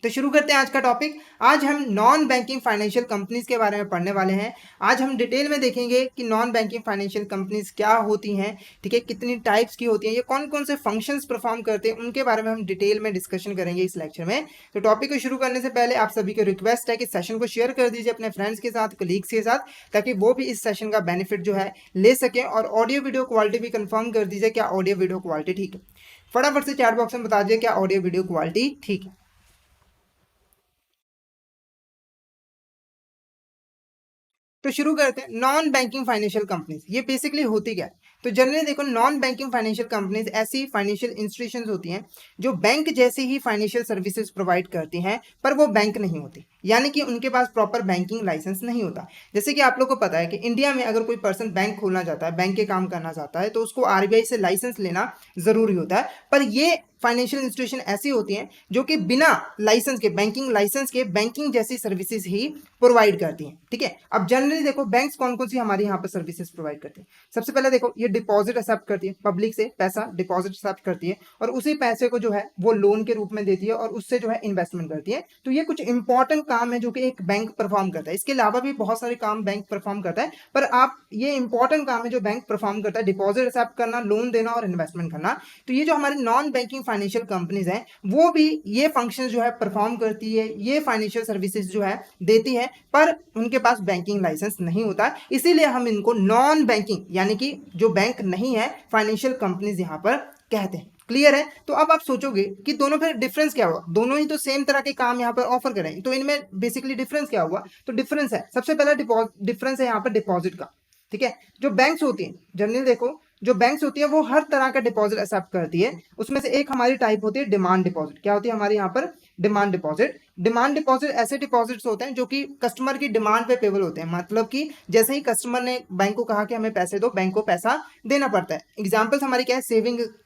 तो शुरू करते हैं आज का टॉपिक। आज हम नॉन बैंकिंग फाइनेंशियल कंपनीज के बारे में पढ़ने वाले हैं। आज हम डिटेल में देखेंगे कि नॉन बैंकिंग फाइनेंशियल कंपनीज क्या होती हैं, ठीक है, कितनी टाइप्स की होती हैं, ये कौन कौन से फंक्शंस परफॉर्म करते हैं, उनके बारे में हम डिटेल में डिस्कशन करेंगे इस लेक्चर में। तो टॉपिक को शुरू करने से पहले आप सभी को रिक्वेस्ट है कि सेशन को शेयर कर दीजिए अपने फ्रेंड्स के साथ, कलीग्स के साथ, ताकि वो भी इस सेशन का बेनिफिट जो है ले सकें। और ऑडियो वीडियो क्वालिटी भी कंफर्म कर दीजिए, क्या ऑडियो वीडियो क्वालिटी ठीक है। फटाफट से चैट बॉक्स में बता दीजिए क्या ऑडियो वीडियो क्वालिटी ठीक है। तो शुरू करते हैं नॉन बैंकिंग फाइनेंशियल कंपनीज, ये बेसिकली होती क्या है। तो जनरली देखो, नॉन बैंकिंग फाइनेंशियल कंपनीज ऐसी फाइनेंशियल इंस्टीट्यूशंस होती हैं जो बैंक जैसी ही फाइनेंशियल सर्विसेज प्रोवाइड करती हैं, पर वो बैंक नहीं होती, यानी कि उनके पास प्रॉपर बैंकिंग लाइसेंस नहीं होता। जैसे कि आप लोग को पता है कि इंडिया में अगर कोई पर्सन बैंक खोलना चाहता है, बैंक के काम करना चाहता है, तो उसको आरबीआई से लाइसेंस लेना जरूरी होता है। पर ये फाइनेंशियल इंस्टीट्यूशन ऐसी होती हैं जो कि बिना लाइसेंस के, बैंकिंग लाइसेंस के, बैंकिंग जैसी सर्विसेज ही प्रोवाइड करती हैं, ठीक है। अब जनरली देखो बैंक्स कौन कौन सी हमारे यहाँ पर सर्विसेज प्रोवाइड करती हैं। सबसे पहले देखो, ये डिपॉजिट एक्सेप्ट करती है, पब्लिक से पैसा डिपॉजिट एक्सेप्ट करती है और उसी पैसे को जो है वो लोन के रूप में देती है और उससे जो है इन्वेस्टमेंट करती है। तो ये कुछ इंपॉर्टेंट काम है जो कि एक बैंक परफॉर्म करता है। इसके अलावा भी बहुत सारे काम बैंक परफॉर्म करता है, पर आप ये इंपॉर्टेंट काम है जो बैंक परफॉर्म करता है, डिपॉजिट एक्सेप्ट करना, लोन देना और इन्वेस्टमेंट करना। तो ये जो हमारे नॉन बैंकिंग फाइनेंशियल कंपनीज हैं वो भी ये फंक्शन जो है परफॉर्म करती है, ये फाइनेंशियल सर्विसेज जो है देती है, पर उनके पास बैंकिंग लाइसेंस नहीं होता। इसीलिए हम इनको नॉन बैंकिंग, यानी कि जो बैंक नहीं है, फाइनेंशियल कंपनीज यहां पर कहते हैं। क्लियर है। तो अब आप सोचोगे कि दोनों फिर डिफरेंस क्या हुआ, दोनों ही तो सेम तरह के काम यहाँ पर ऑफर करें, तो इनमें बेसिकली डिफरेंस क्या हुआ। तो डिफरेंस है, सबसे पहला डिफरेंस है यहाँ पर डिपॉजिट का, ठीक है। जो बैंक्स होती हैं, जनरली देखो, जो बैंक्स होती है वो हर तरह का डिपॉजिट एक्सेप्ट करती है। उसमें से एक हमारी टाइप होती है डिमांड डिपॉजिट। क्या होती है हमारे यहाँ पर? Demand deposit. डिमांड डिपॉजिट ऐसे डिपॉजिट्स होते हैं जो कि कस्टमर की डिमांड पे पेबल होते हैं, मतलब कि जैसे ही कस्टमर ने बैंक को कहा कि हमें पैसे दो, बैंक को पैसा देना पड़ता है। एग्जांपल्स हमारी क्या है?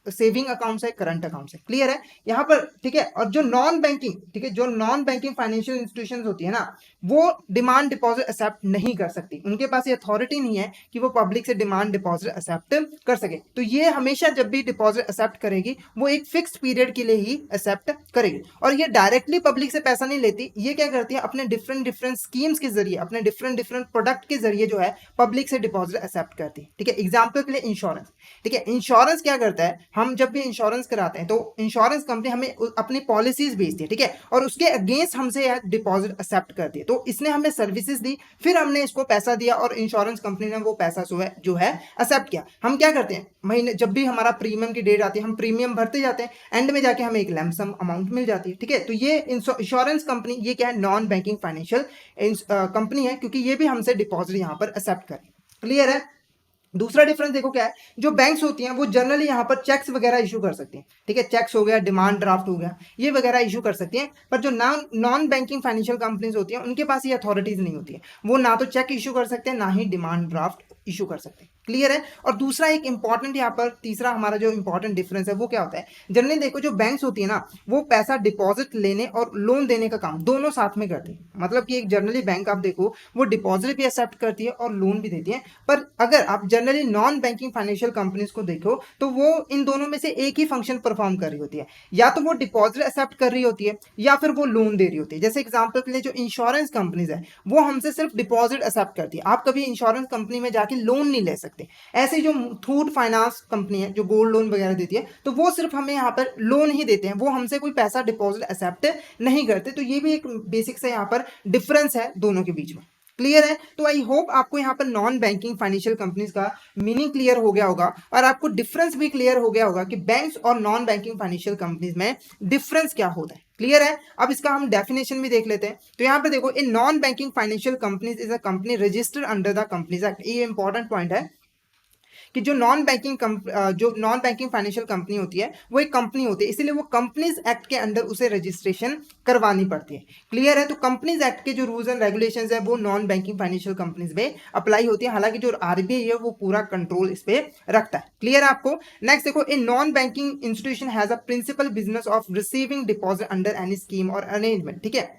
सेविंग अकाउंट से, करंट अकाउंट से। क्लियर है यहाँ पर, ठीक है। और जो नॉन बैंकिंग, ठीक है, जो नॉन बैंकिंग फाइनेंशियल इंस्टीट्यूशन होती है ना, वो डिमांड डिपॉजिट एक्सेप्ट नहीं कर सकती, उनके पास ये अथॉरिटी नहीं है कि वो पब्लिक से डिमांड डिपॉजिट एक्सेप्ट कर सके। तो ये हमेशा जब भी डिपॉजिट एक्सेप्ट करेगी वो एक फिक्स्ड पीरियड के लिए ही एक्सेप्ट करेगी। और ये डायरेक्टली पब्लिक से पैसा नहीं लेती, ये क्या करती है अपने डिफरेंट डिफरेंट स्कीम्स के जरिए, अपने डिफरेंट डिफरेंट प्रोडक्ट के जरिए जो है पब्लिक से डिपॉजिट एक्सेप्ट करती है, ठीक है। एग्जाम्पल के लिए इंश्योरेंस, ठीक है। इंश्योरेंस क्या करता है, हम जब भी इंश्योरेंस कराते हैं तो इंश्योरेंस कंपनी हमें अपनी पॉलिसीज भेजती है, ठीक है, और उसके अगेंस्ट हमसे डिपॉजिट एक्सेप्ट करती है। तो इसने हमें सर्विसेज दी, फिर हमने इसको पैसा दिया और इंश्योरेंस कंपनी ने वो पैसा जो है एक्सेप्ट किया। हम क्या करते हैं, महीने जब भी हमारा प्रीमियम की डेट आती है हम प्रीमियम भरते जाते हैं, एंड में जाके हमें एक लैमसम अमाउंट मिल जाती है, ठीक है। तो ये इंश्योरेंस कंपनी ये क्या है? नॉन बैंकिंग फाइनेंशियल कंपनी है, क्योंकि ये भी हमसे डिपॉजिट यहाँ पर एक्सेप्ट करें। क्लियर है। दूसरा डिफरेंस देखो क्या है, जो बैंक्स होती हैं वो जनरली यहाँ पर चेक्स वगैरह इशू कर सकती हैं, ठीक है। चेक्स हो गया, डिमांड ड्राफ्ट हो गया, ये वगैरह इशू कर सकती हैं। पर जो नॉन बैंकिंग फाइनेंशियल कंपनीज होती हैं उनके पास ये अथॉरिटीज नहीं होती है, वो ना तो चेक इशू कर सकते हैं ना ही डिमांड ड्राफ्ट इशू कर सकते हैं। क्लियर है। और दूसरा एक इंपॉर्टेंट यहाँ पर तीसरा हमारा जो इंपॉर्टेंट डिफरेंस है वो क्या होता है, जनरली देखो जो बैंक्स होती है ना वो पैसा डिपॉजिट लेने और लोन देने का काम दोनों साथ में करती है। मतलब कि एक जनरली बैंक आप देखो वो डिपॉजिट भी एक्सेप्ट करती है और लोन भी देती है। पर अगर आप generally non banking financial companies को देखो तो वो इन दोनों में से एक ही फंक्शन परफॉर्म कर रही होती है, या तो वो डिपॉजिट एक्सेप्ट कर रही होती है या फिर वो लोन दे रही होती है। जैसे एग्जांपल के लिए जो इंश्योरेंस कंपनीज है वो हमसे सिर्फ डिपॉजिट एक्सेप्ट करती है, आप कभी इंश्योरेंस कंपनी में जाके लोन नहीं ले सकते। ऐसे जो थूट फाइनेंस कंपनी है जो गोल्ड लोन वगैरह देती है तो वो सिर्फ हमें यहाँ पर लोन ही देते हैं, वो हमसे कोई पैसा डिपॉजिट एक्सेप्ट नहीं करते। तो ये भी एक बेसिक से यहाँ पर डिफरेंस है दोनों के बीच में। क्लियर है। तो आई होप आपको यहाँ पर नॉन बैंकिंग फाइनेंशियल कंपनीज का मीनिंग क्लियर हो गया होगा और आपको डिफरेंस भी क्लियर हो गया होगा कि बैंक्स और नॉन बैंकिंग फाइनेंशियल कंपनीज में डिफरेंस क्या होता है। क्लियर है। अब इसका हम डेफिनेशन भी देख लेते हैं। तो यहाँ पे देखो, इन non banking financial companies is a company registered under the companies act. ये इंपॉर्टेंट पॉइंट है कि जो नॉन बैंकिंग फाइनेंशियल कंपनी होती है वो एक कंपनी होती है, इसीलिए वो कंपनीज एक्ट के अंडर उसे रजिस्ट्रेशन करवानी पड़ती है। क्लियर है। तो कंपनीज एक्ट के जो रूल्स एंड रेगुलेशंस है वो नॉन बैंकिंग फाइनेंशियल कंपनीज में अप्लाई होती है, हालांकि जो आरबीआई है वो पूरा कंट्रोल इस पे रखता है। क्लियर है आपको। नेक्स्ट देखो, इन non banking institution has a principal business of receiving deposit under any scheme और अरेंजमेंट, ठीक है।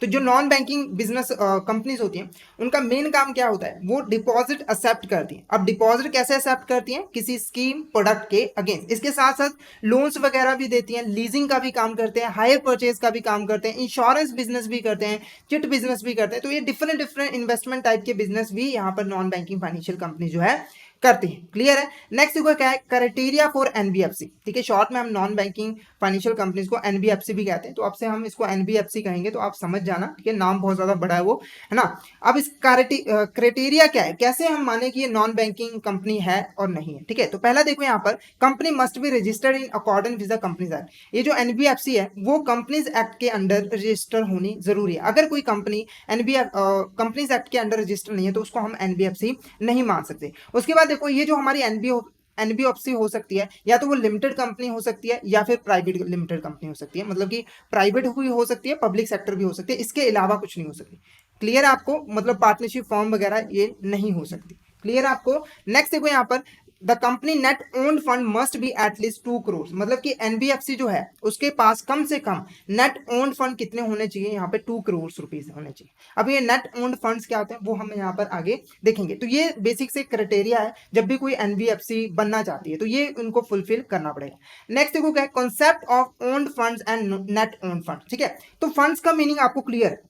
तो जो नॉन बैंकिंग बिजनेस कंपनीज होती हैं उनका मेन काम क्या होता है, वो डिपॉजिट एक्सेप्ट करती हैं। अब डिपॉजिट कैसे एक्सेप्ट करती हैं, किसी स्कीम प्रोडक्ट के अगेंस्ट। इसके साथ साथ लोन्स वगैरह भी देती हैं, लीजिंग का भी काम करते हैं, हायर परचेज का भी काम करते हैं, इंश्योरेंस बिजनेस भी करते हैं, चिट बिजनेस भी करते हैं। तो ये डिफरेंट डिफरेंट इन्वेस्टमेंट टाइप के बिजनेस भी यहाँ पर नॉन बैंकिंग फाइनेंशियल कंपनी जो है करती है। क्लियर है। नेक्स्ट देखो क्या है, क्राइटेरिया फॉर एनबीएफसी। ठीक है, शॉर्ट में हम नॉन बैंकिंग फाइनेंशियल कंपनीज को एनबीएफसी भी कहते हैं, तो अब से हम इसको एनबीएफसी कहेंगे, तो आप समझ जाना। ठीक है, नाम बहुत ज्यादा बड़ा है वो, है ना। अब इस क्राइटेरिया क्या है, कैसे हम माने कि ये नॉन बैंकिंग कंपनी है और नहीं है। ठीक है, तो पहला देखो यहाँ पर, company must be registered in accordance with the companies act. ये जो एनबीएफसी है वो कंपनीज एक्ट के अंडर रजिस्टर होनी जरूरी है। अगर कोई कंपनी एनबीएफ कंपनीज एक्ट के अंडर रजिस्टर नहीं है तो उसको हम एनबीएफसी नहीं मान सकते। उसके बाद देखो, ये जो हमारी एनबीएफसी हो सकती है, या तो वो लिमिटेड कंपनी हो सकती है या फिर प्राइवेट लिमिटेड कंपनी हो सकती है, मतलब कि प्राइवेट भी हो सकती है, पब्लिक सेक्टर भी हो सकती है, इसके अलावा कुछ नहीं हो सकती। क्लियर आपको, मतलब पार्टनरशिप फॉर्म वगैरह ये नहीं हो सकती। क्लियर आपको। नेक्स्ट देखो यहाँ पर, the company net owned fund must be at least 2 crore. मतलब कि एनबीएफसी जो है उसके पास कम से कम नेट ओन्ड फंड कितने होने चाहिए, यहाँ पे 2 करोड़ रुपीज होने चाहिए। अब ये नेट ओन्ड फंड्स क्या होते हैं वो हम यहाँ पर आगे देखेंगे। तो ये बेसिक से क्राइटेरिया है, जब भी कोई एनबीएफसी बनना चाहती है तो ये उनको फुलफिल करना पड़ेगा। नेक्स्ट देखो क्या है, concept of owned funds and net owned fund. ठीक है, तो फंड्स का मीनिंग आपको क्लियर है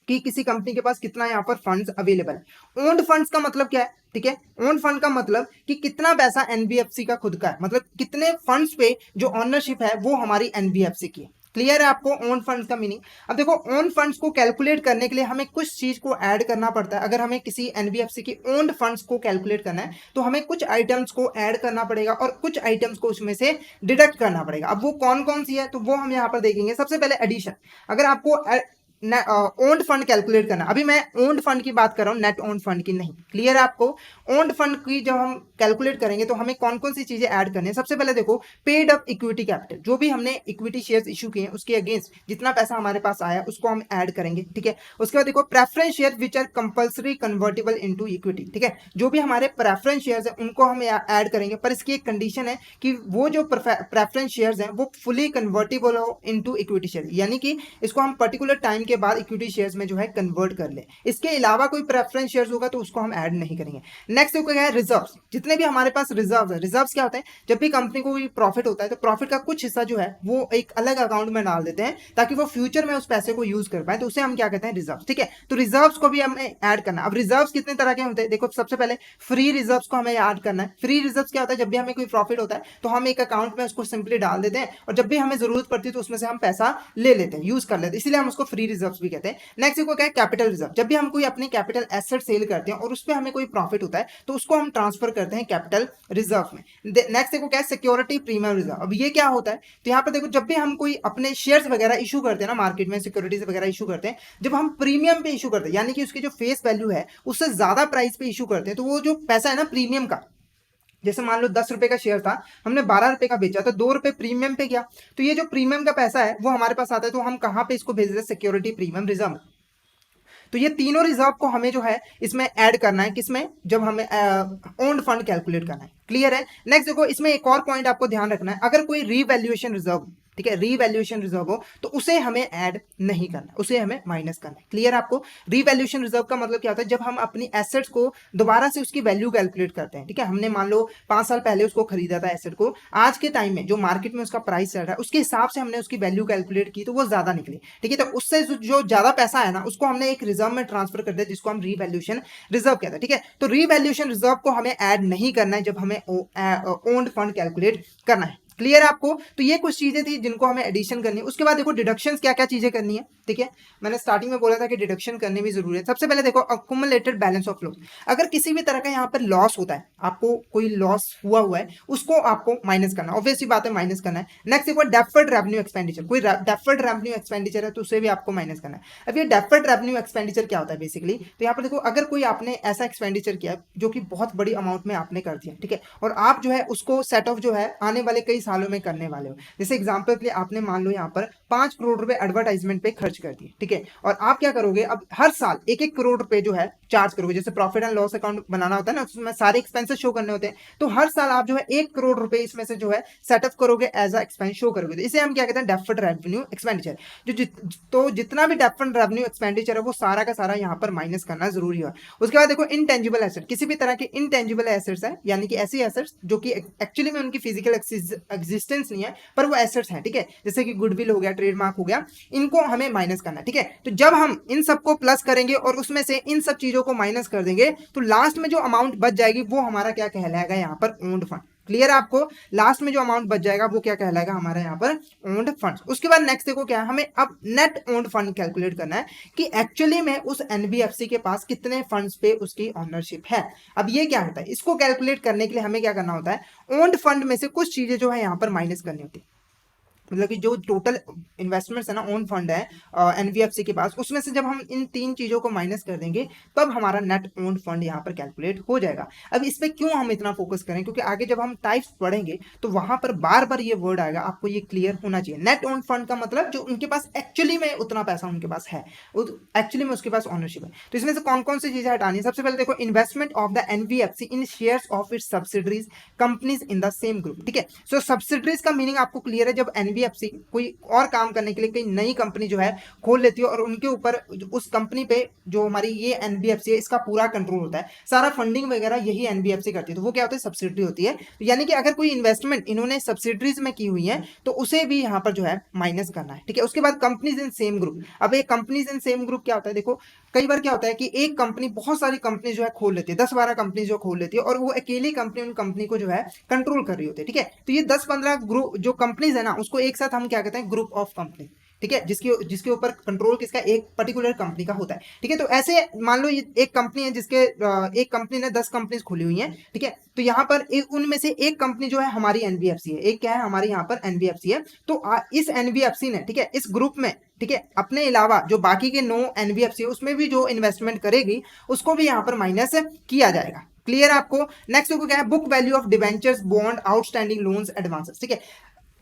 कि किसी कंपनी के पास कितना यहाँ पर फंड्स अवेलेबल है। ओन्ड फंड्स का मतलब क्या है, ठीक है, ओन फंड का मतलब कि कितना पैसा एनबीएफसी का खुद का है, मतलब कितने फंड्स पे जो ओनरशिप है वो हमारी एनबीएफसी की है। क्लियर है आपको ओन फंड्स का मीनिंग। अब देखो, ओन फंड्स को कैलकुलेट करने के लिए हमें कुछ चीज को ऐड करना पड़ता है। अगर हमें किसी एनबीएफसी की ओन फंड्स को कैलकुलेट करना है तो हमें कुछ आइटम्स को ऐड करना पड़ेगा और कुछ आइटम्स को उसमें से डिडक्ट करना पड़ेगा। अब वो कौन कौन सी है तो वो हम यहाँ पर देखेंगे। सबसे पहले एडिशन। अगर आपको ओन्ड फंड कैलकुलेट करना, अभी मैं ओन्ड फंड की बात कर रहा हूँ, नेट ओन्ड फंड की नहीं। क्लियर है आपको। ओन्ड फंड की जब हम कैलकुलेट करेंगे तो हमें कौन कौन सी चीजें ऐड करनी है। सबसे पहले देखो, पेड अप इक्विटी कैपिटल, जो भी हमने इक्विटी शेयर्स इशू किए हैं उसके अगेंस्ट जितना पैसा हमारे पास आया उसको हम ऐड करेंगे। ठीक है, उसके बाद देखो, preference share which are compulsory convertible into equity. ठीक है, जो भी हमारे प्रेफरेंस शेयर्स है उनको हम ऐड करेंगे, पर इसकी एक कंडीशन है कि वो जो प्रेफरेंस शेयर्स हैं वो फुली कन्वर्टेबल हो इनटू इक्विटी शेयर, यानी कि इसको हम पर्टिकुलर टाइम के बाद इक्विटी शेयर्स में जो है कन्वर्ट कर ले। इसके अलावा कोई प्रेफरेंस शेयर्स होगा तो उसको हम ऐड नहीं करेंगे। नेक्स्ट क्या है, रिजर्व्स। जितने भी हमारे पास रिजर्व्स है, रिजर्व्स क्या होता है, जब भी कंपनी को प्रॉफिट होता है तो प्रॉफिट का कुछ हिस्सा जो है वो एक अलग अकाउंट में डाल देते हैं ताकि वो फ्यूचर में उस पैसे को यूज कर पाए, तो उसे हम क्या कहते हैं, रिजर्व। ठीक है, तो रिजर्व्स को भी हमें ऐड करना। अब रिजर्व्स कितने तरह के होते हैं, देखो सबसे पहले फ्री रिजर्व्स को हमें ऐड करना है। फ्री रिजर्व्स क्या होता है, जब भी हमें कोई प्रॉफिट होता है तो हम एक अकाउंट में उसको सिंपली डाल देते हैं और जब भी हमें जरूरत पड़ती है तो उसमें से हम पैसा ले लेते हैं, यूज कर लेते हैं, इसलिए हम उसको फ्री रिजर्व्स भी कहते हैं। नेक्स्ट को क्या है, कैपिटल रिजर्व। जब भी हम कोई अपनी कैपिटल एसेट सेल करते हैं और उस पर हमें कोई प्रॉफिट होता है तो उसको हम ट्रांसफर करते हैं कैपिटल रिजर्व में। नेक्स्ट देखो क्या है, सिक्योरिटी प्रीमियम रिजर्व। अब ये क्या होता है, तो यहाँ पर देखो, जब भी हम कोई अपने शेयर्स वगैरह इशू करते हैं ना मार्केट में, सिक्योरिटीज वगैरह इशू करते हैं, जब हम प्रीमियम पे इशू करते हैं यानी कि उसकी जो फेस वैल्यू है उससे ज्यादा प्राइस पे इशू करते हैं, तो वो जो पैसा है ना प्रीमियम का, जैसे मान लो 10 रुपए का शेयर था, हमने 12 रुपए का बेचा तो 2 रुपए प्रीमियम पे गया, तो ये जो प्रीमियम का पैसा है वो हमारे पास आता है, तो हम कहाँ पे इसको भेज देते हैं, सिक्योरिटी प्रीमियम रिजर्व। तो ये तीनों रिजर्व को हमें जो है इसमें ऐड करना है, किसमें, जब हमें ओन्ड फंड कैलकुलेट करना है। क्लियर है। नेक्स्ट देखो, इसमें एक और पॉइंट आपको ध्यान रखना है, अगर कोई रीवैल्यूएशन रिजर्व, ठीक है, रीवैल्यूएशन रिजर्व हो तो उसे हमें ऐड नहीं करना, उसे हमें माइनस करना है। क्लियर आपको। रीवैल्यूएशन रिजर्व का मतलब क्या होता है, जब हम अपनी एसेट्स को दोबारा से उसकी वैल्यू कैलकुलेट करते हैं। ठीक है, हमने मान लो 5 साल पहले उसको खरीदा था एसेट को, आज के टाइम में जो मार्केट में उसका प्राइस चल रहा है उसके हिसाब से हमने उसकी वैल्यू कैलकुलेट की तो वो ज्यादा निकली। ठीक है, तो उससे जो ज्यादा पैसा है ना उसको हमने एक रिजर्व में ट्रांसफर कर दिया जिसको हम रीवैल्यूएशन रिजर्व कहते हैं। ठीक है, तो रीवैल्यूएशन रिजर्व को हमें ऐड नहीं करना है जब हमें ओन्ड फंड कैलकुलेट करना है। क्लियर है आपको। तो ये कुछ चीजें थी जिनको हमें एडिशन करनी है। उसके बाद देखो डिडक्शंस क्या क्या चीजें करनी है। ठीक है, मैंने स्टार्टिंग में बोला था कि डिडक्शन करनी भी जरूरी है। सबसे पहले देखो, अक्यूमुलेटेड बैलेंस ऑफ लॉस। अगर किसी भी तरह का यहाँ पर लॉस होता है, आपको कोई लॉस हुआ है, उसको आपको माइनस करना, ऑब्वियसली बात है माइनस करना है। नेक्स्ट देखो, डेफर्ड रेवेन्यू एक्सपेंडिचर, कोई डेफर्ड रेवेन्यू एक्सपेंडिचर है तो उसे भी आपको माइनस करना है। अब ये डेफर्ड रेवेन्यू एक्सपेंडिचर क्या होता है बेसिकली, तो यहाँ पर देखो, अगर कोई आपने ऐसा एक्सपेंडिचर किया जो कि बहुत बड़ी अमाउंट में आपने कर दिया, ठीक है, और आप जो है उसको सेट ऑफ जो है आने वाले कई सालों में करने वाले हो। जैसे एग्जाम्पल के लिए आपने मान लो यहाँ पर 5 करोड़ रुपए एडवर्टाइजमेंट पे खर्च कर दिए, ठीक है, और आप क्या करोगे, अब हर साल 1-1 करोड़ रुपए जो है चार्ज करोगे। जैसे प्रॉफिट एंड लॉस अकाउंट बनाना होता है ना, उसमें सारे एक्सपेंसेस शो करने होते हैं, तो हर साल आप जो है 1 करोड़ रुपए इसमें से जो है सेटअप करोगे, एज अ एक्सपेंस शो करोगे। तो इसे हम क्या कहते हैं, डेफर्ड रेवेन्यू एक्सपेंडिचर। तो जितना भी डेफर्ड रेवेन्यू एक्सपेंडिचर है वो सारा का सारा यहाँ पर माइनस करना जरूरी है। उसके बाद देखो इनटेंजिबल एसेट, किसी भी तरह के इनटेंजिबल एसेट्स है, यानी कि ऐसी एसेट्स जो कि एक्चुअली में उनकी फिजिकल एग्जिस्टेंस नहीं है पर वो एसेट्स हैं, ठीक है, जैसे कि गुडविल हो गया, ट्रेडमार्क हो गया, इनको हमें माइनस करना है, ठीक है। तो जब हम इन सबको प्लस करेंगे और उसमें से इन सब चीजों को माइनस कर देंगे तो लास्ट में जो अमाउंट बच जाएगी वो हमारा क्या कहलाएगा, यहाँ पर ओन्ड फंड। क्लियर है आपको, लास्ट में जो अमाउंट बच जाएगा वो क्या कहलाएगा, हमारा यहाँ पर ओन्ड फंड। उसके बाद नेक्स्ट देखो क्या है, हमें अब नेट ओन्ड फंड कैलकुलेट करना है कि एक्चुअली में उस एनबीएफसी के पास कितने फंड्स पे उसकी ओनरशिप है। अब ये क्या होता है, इसको कैलकुलेट करने के लिए हमें क्या करना होता है, ओन्ड फंड में से कुछ चीजें जो है यहाँ पर माइनस करनी होती है। मतलब कि जो टोटल इन्वेस्टमेंट्स है ना, ओन फंड है एनबीएफसी के पास, उसमें से जब हम इन 3 चीजों को माइनस कर देंगे तब हमारा नेट ओन फंड यहाँ पर कैलकुलेट हो जाएगा। अब इस पे क्यों हम इतना फोकस करें, क्योंकि आगे जब हम टाइप्स पढ़ेंगे तो वहां पर बार बार ये वर्ड आएगा, आपको ये क्लियर होना चाहिए। नेट ओन फंड का मतलब जो उनके पास एक्चुअली में उतना पैसा उनके पास है, एक्चुअली में उसके पास ओनरशिप है। तो इसमें से कौन कौन सी चीजें हटानी है, सबसे पहले देखो investment of the NBFC in shares of its subsidiaries companies in the same group, ठीक है। सो सब्सिडरीज का मीनिंग आपको क्लियर है, जब एनबीएफसी कोई और काम करने के लिए कोई नई कंपनी जो है खोल लेती है और उनके ऊपर उस कंपनी पे जो हमारी ये एनबीएफसी है इसका पूरा कंट्रोल होता है, सारा फंडिंग वगैरह यही एनबीएफसी करती है, तो वो क्या होता है, सब्सिडरी होती है। तो यानी कि अगर कोई इन्वेस्टमेंट इन्होंने सब्सिडरीज में की हुई है तो उसे भी यहाँ पर जो है माइनस करना है, ठीक है। उसके बाद कंपनीज इन सेम ग्रुप, अब एक कंपनीज इन सेम ग्रुप क्या होता है, देखो कई बार क्या होता है कि एक कंपनी बहुत सारी कंपनी जो है खोल लेती है, 10-12 कंपनी जो खोल लेती है और वो अकेली कंपनी उन कंपनी को जो है कंट्रोल कर रही होती है, ठीक है। तो ये 10-15 ग्रुप जो कंपनीज है ना उसको एक साथ हम क्या कहते हैं, ग्रुप ऑफ कंपनी, ठीक है, जिसके ऊपर कंट्रोल किसका, एक पर्टिकुलर कंपनी का होता है, ठीक है। तो ऐसे मान लो ये एक कंपनी है जिसके एक कंपनी ने 10 कंपनीज खोली हुई हैं, ठीक है। तो यहाँ पर एक उनमें से एक कंपनी जो है हमारी एनबीएफसी है, एक क्या है हमारी यहाँ पर एनबीएफसी है। तो इस एनबीएफसी ने, ठीक है, इस ग्रुप में, ठीक है, अपने अलावा जो बाकी के 9 एनबीएफसी है उसमें भी जो इन्वेस्टमेंट करेगी उसको भी यहाँ पर माइनस किया जाएगा। क्लियर आपको। नेक्स्ट को क्या है, book value of debentures, bond, outstanding loans, advances, ठीक है।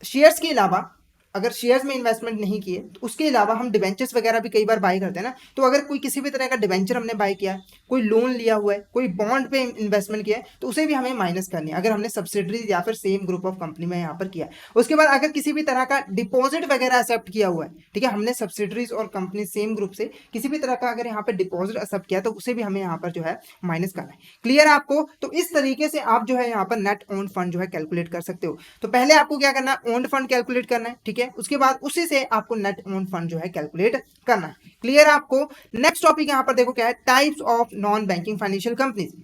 शेयर्स के अलावा अगर शेयर्स में इन्वेस्टमेंट नहीं किए तो उसके अलावा हम डिवेंचर्स वगैरह भी कई बार बाय करते हैं ना, तो अगर कोई किसी भी तरह का डिवेंचर हमने बाय किया है, कोई लोन लिया हुआ है, कोई बॉन्ड पे इन्वेस्टमेंट किया है, तो उसे भी हमें माइनस करनी है अगर हमने सब्सिडरीज या फिर सेम ग्रुप ऑफ कंपनी में यहाँ पर किया। उसके बाद अगर किसी भी तरह का डिपॉजिट वगैरह एक्सेप्ट किया हुआ है, ठीक है, हमने सब्सिडरीज और कंपनी सेम ग्रुप से किसी भी तरह का अगर यहाँ पे डिपॉजिट एक्सेप्ट किया तो उसे भी हमें यहाँ पर जो है माइनस करना है। क्लियर है आपको। तो इस तरीके से आप जो है यहाँ पर नेट ओन फंड जो है कैलकुलेट कर सकते हो। तो पहले आपको क्या करना है, ओन फंड कैलकुलेट करना है, ठीक है, उसके बाद उसी से आपको नेट ओन फंड जो है कैलकुलेट करना है। क्लियर आपको। नेक्स्ट टॉपिक यहां पर देखो क्या है, types of non banking financial companies.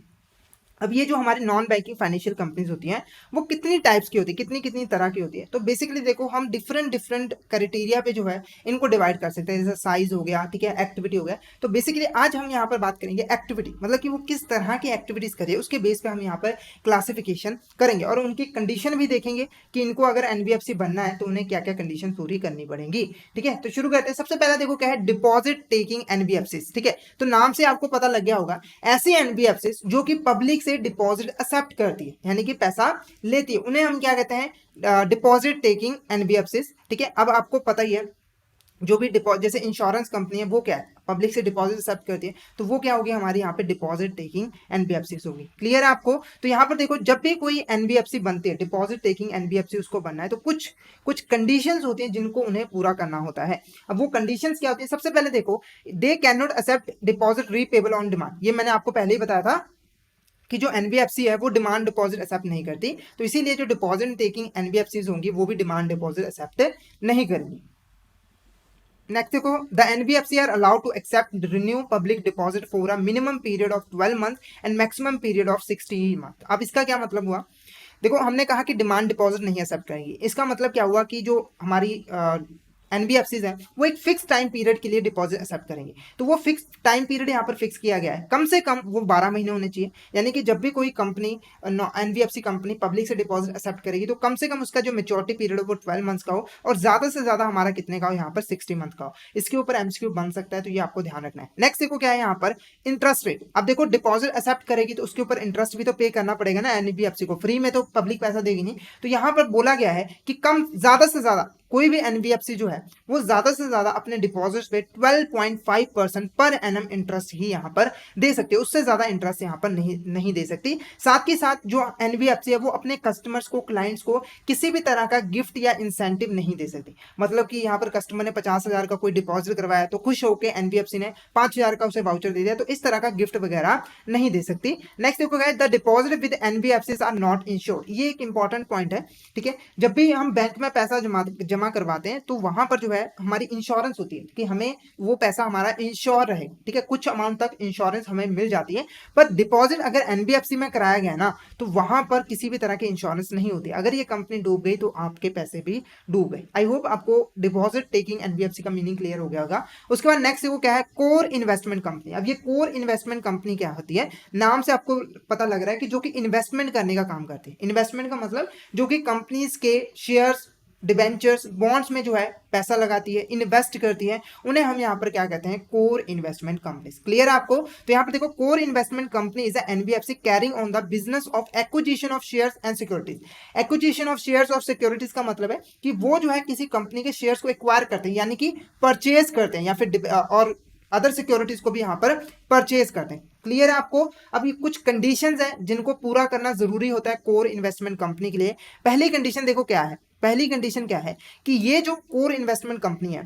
अब ये जो हमारी नॉन बैंकिंग फाइनेंशियल कंपनीज होती हैं वो कितनी टाइप्स की होती है, कितनी कितनी तरह की होती है। तो बेसिकली देखो हम डिफरेंट डिफरेंट क्राइटेरिया पे जो है इनको डिवाइड कर सकते हैं, जैसे साइज हो गया, ठीक है, एक्टिविटी हो गया। तो बेसिकली आज हम यहाँ पर बात करेंगे एक्टिविटी, मतलब कि वो किस तरह की एक्टिविटीज करे, उसके बेस पे हम यहाँ पर क्लासिफिकेशन करेंगे और उनकी कंडीशन भी देखेंगे कि इनको अगर एनबीएफसी बनना है तो उन्हें क्या क्या कंडीशन पूरी करनी पड़ेंगी, ठीक है। तो शुरू करते हैं। सबसे पहला देखो क्या है, डिपॉजिट टेकिंग एनबीएफसी, ठीक है। तो नाम से आपको पता लग गया होगा, ऐसी एनबीएफसी जो कि पब्लिक से डिपॉजिट एक्सेप्ट करती है, यानी कि पैसा लेती है, उन्हें हम क्या कहते हैं, डिपॉजिट टेकिंग एनबीएफसी, ठीक है। अब आपको पता ही है जो भी डिपॉजिट, जैसे इंश्योरेंस कंपनी है वो क्या है, पब्लिक से डिपॉजिट एक्सेप्ट करती है, तो वो क्या होगी हमारी यहाँ पे डिपॉजिट टेकिंग एनबीएफसी होगी। क्लियर है आपको। तो यहाँ पर देखो जब भी कोई एनबीएफसी बनती है, डिपॉजिट टेकिंग एनबीएफसी उसको बनना है तो कुछ कुछ कंडीशंस होती हैं जिनको उन्हें पूरा करना होता है। अब वो कंडीशंस क्या होती है, सबसे पहले देखो, they can not accept deposit repayable on demand. ये मैंने आपको पहले ही बताया था कि जो एनबीएफसी है वो डिमांड डिपॉजिट एक्सेप्ट नहीं करती, तो इसीलिए जो डिपॉजिट टेकिंग एनबीएफसी होंगी वो भी डिमांड डिपॉजिट एक्सेप्ट नहीं करेंगी। नेक्स्ट देखो, the NBFC are allowed to accept renew public deposit for a minimum period of 12 month and maximum period of 60 month. अब इसका क्या मतलब हुआ, देखो हमने कहा कि डिमांड डिपॉजिट नहीं एक्सेप्ट करेंगी, इसका मतलब क्या हुआ कि जो हमारी एनबीएफसीज हैं वो एक फिक्स टाइम पीरियड के लिए डिपॉजिट एक्सेप्ट करेंगे। तो वो फिक्स टाइम पीरियड यहाँ पर फिक्स किया गया है, कम से कम वो 12 महीने होने चाहिए। यानी कि जब भी कोई कंपनी एनबीएफसी कंपनी पब्लिक से डिपॉजिट एक्सेप्ट करेगी तो कम से कम उसका जो मेच्योरिटी पीरियड हो वो 12 मंथ्स का हो, और ज्यादा से ज्यादा हमारा कितने का हो यहाँ पर 60 मंथ का हो। इसके ऊपर एमसीक्यू बन सकता है, तो ये आपको ध्यान रखना है। नेक्स्ट देखो क्या है यहाँ पर इंटरेस्ट रेट। अब देखो डिपॉजिट एक्सेप्ट करेगी तो उसके ऊपर इंटरेस्ट भी तो पे करना पड़ेगा ना एनबीएफसी को, फ्री में तो पब्लिक पैसा देगी नहीं। तो यहाँ पर बोला गया है कि कम ज्यादा से ज्यादा कोई भी एनबीएफसी जो है वो ज्यादा से ज्यादा अपने डिपॉजिट्स पे 12.5% पर एनम इंटरेस्ट ही यहाँ पर दे सकती है, उससे ज्यादा इंटरेस्ट यहाँ पर नहीं दे सकती। साथ ही साथ जो एनबीएफसी है वो अपने कस्टमर्स को, क्लाइंट्स को किसी भी तरह का गिफ्ट या इंसेंटिव नहीं दे सकती। मतलब कि यहाँ पर कस्टमर ने 50,000 का कोई डिपॉजिट करवाया तो खुश होकर एनबीएफसी ने 5,000 का उसे वाउचर दे दिया, तो इस तरह का गिफ्ट वगैरह नहीं दे सकती। नेक्स्ट देखो guys, the deposit with NBFCs are not insured. ये एक इंपॉर्टेंट पॉइंट है, ठीक है। जब भी हम बैंक में पैसा जमा करवाते हैं तो वहां पर जो है हमारी इंश्योरेंस होती है कि हमें वो पैसा हमारा इंश्योर रहे, ठीक है, कुछ अमाउंट तक इंश्योरेंस हमें मिल जाती है। पर डिपॉजिट अगर एनबीएफसी में कराया गया ना तो वहां पर किसी भी तरह की इंश्योरेंस नहीं होती। अगर ये कंपनी डूब गई तो आपके पैसे भी डूब गए। आई होप आपको डिपॉजिट टेकिंग एनबीएफसी का मीनिंग क्लियर हो गया होगा। उसके बाद नेक्स्ट वो क्या है, कोर इन्वेस्टमेंट कंपनी। अब ये कोर इन्वेस्टमेंट कंपनी क्या होती है, नाम से आपको पता लग रहा है कि जो कि इन्वेस्टमेंट करने का काम करती है। इन्वेस्टमेंट का मतलब जो कि कंपनीज के शेयर्स, डिबेंचर्स, बॉन्ड्स में जो है पैसा लगाती है, इन्वेस्ट करती है, उन्हें हम यहाँ पर क्या कहते हैं, कोर इन्वेस्टमेंट कंपनीज। क्लियर है आपको? तो यहाँ पर देखो, core investment company is NBFC carrying on the business of acquisition of shares and securities. Acquisition of shares और सिक्योरिटीज का मतलब है कि वो जो है किसी कंपनी के शेयर्स को एक्वायर करते हैं, यानी कि परचेज करते हैं, या फिर और अदर सिक्योरिटीज को भी यहाँ पर परचेज करते हैं। क्लियर है आपको? अभी कुछ कंडीशंस हैं जिनको पूरा करना जरूरी होता है कोर इन्वेस्टमेंट कंपनी के लिए। पहली कंडीशन देखो क्या है, पहली कंडीशन क्या है कि ये जो कोर इन्वेस्टमेंट कंपनी है,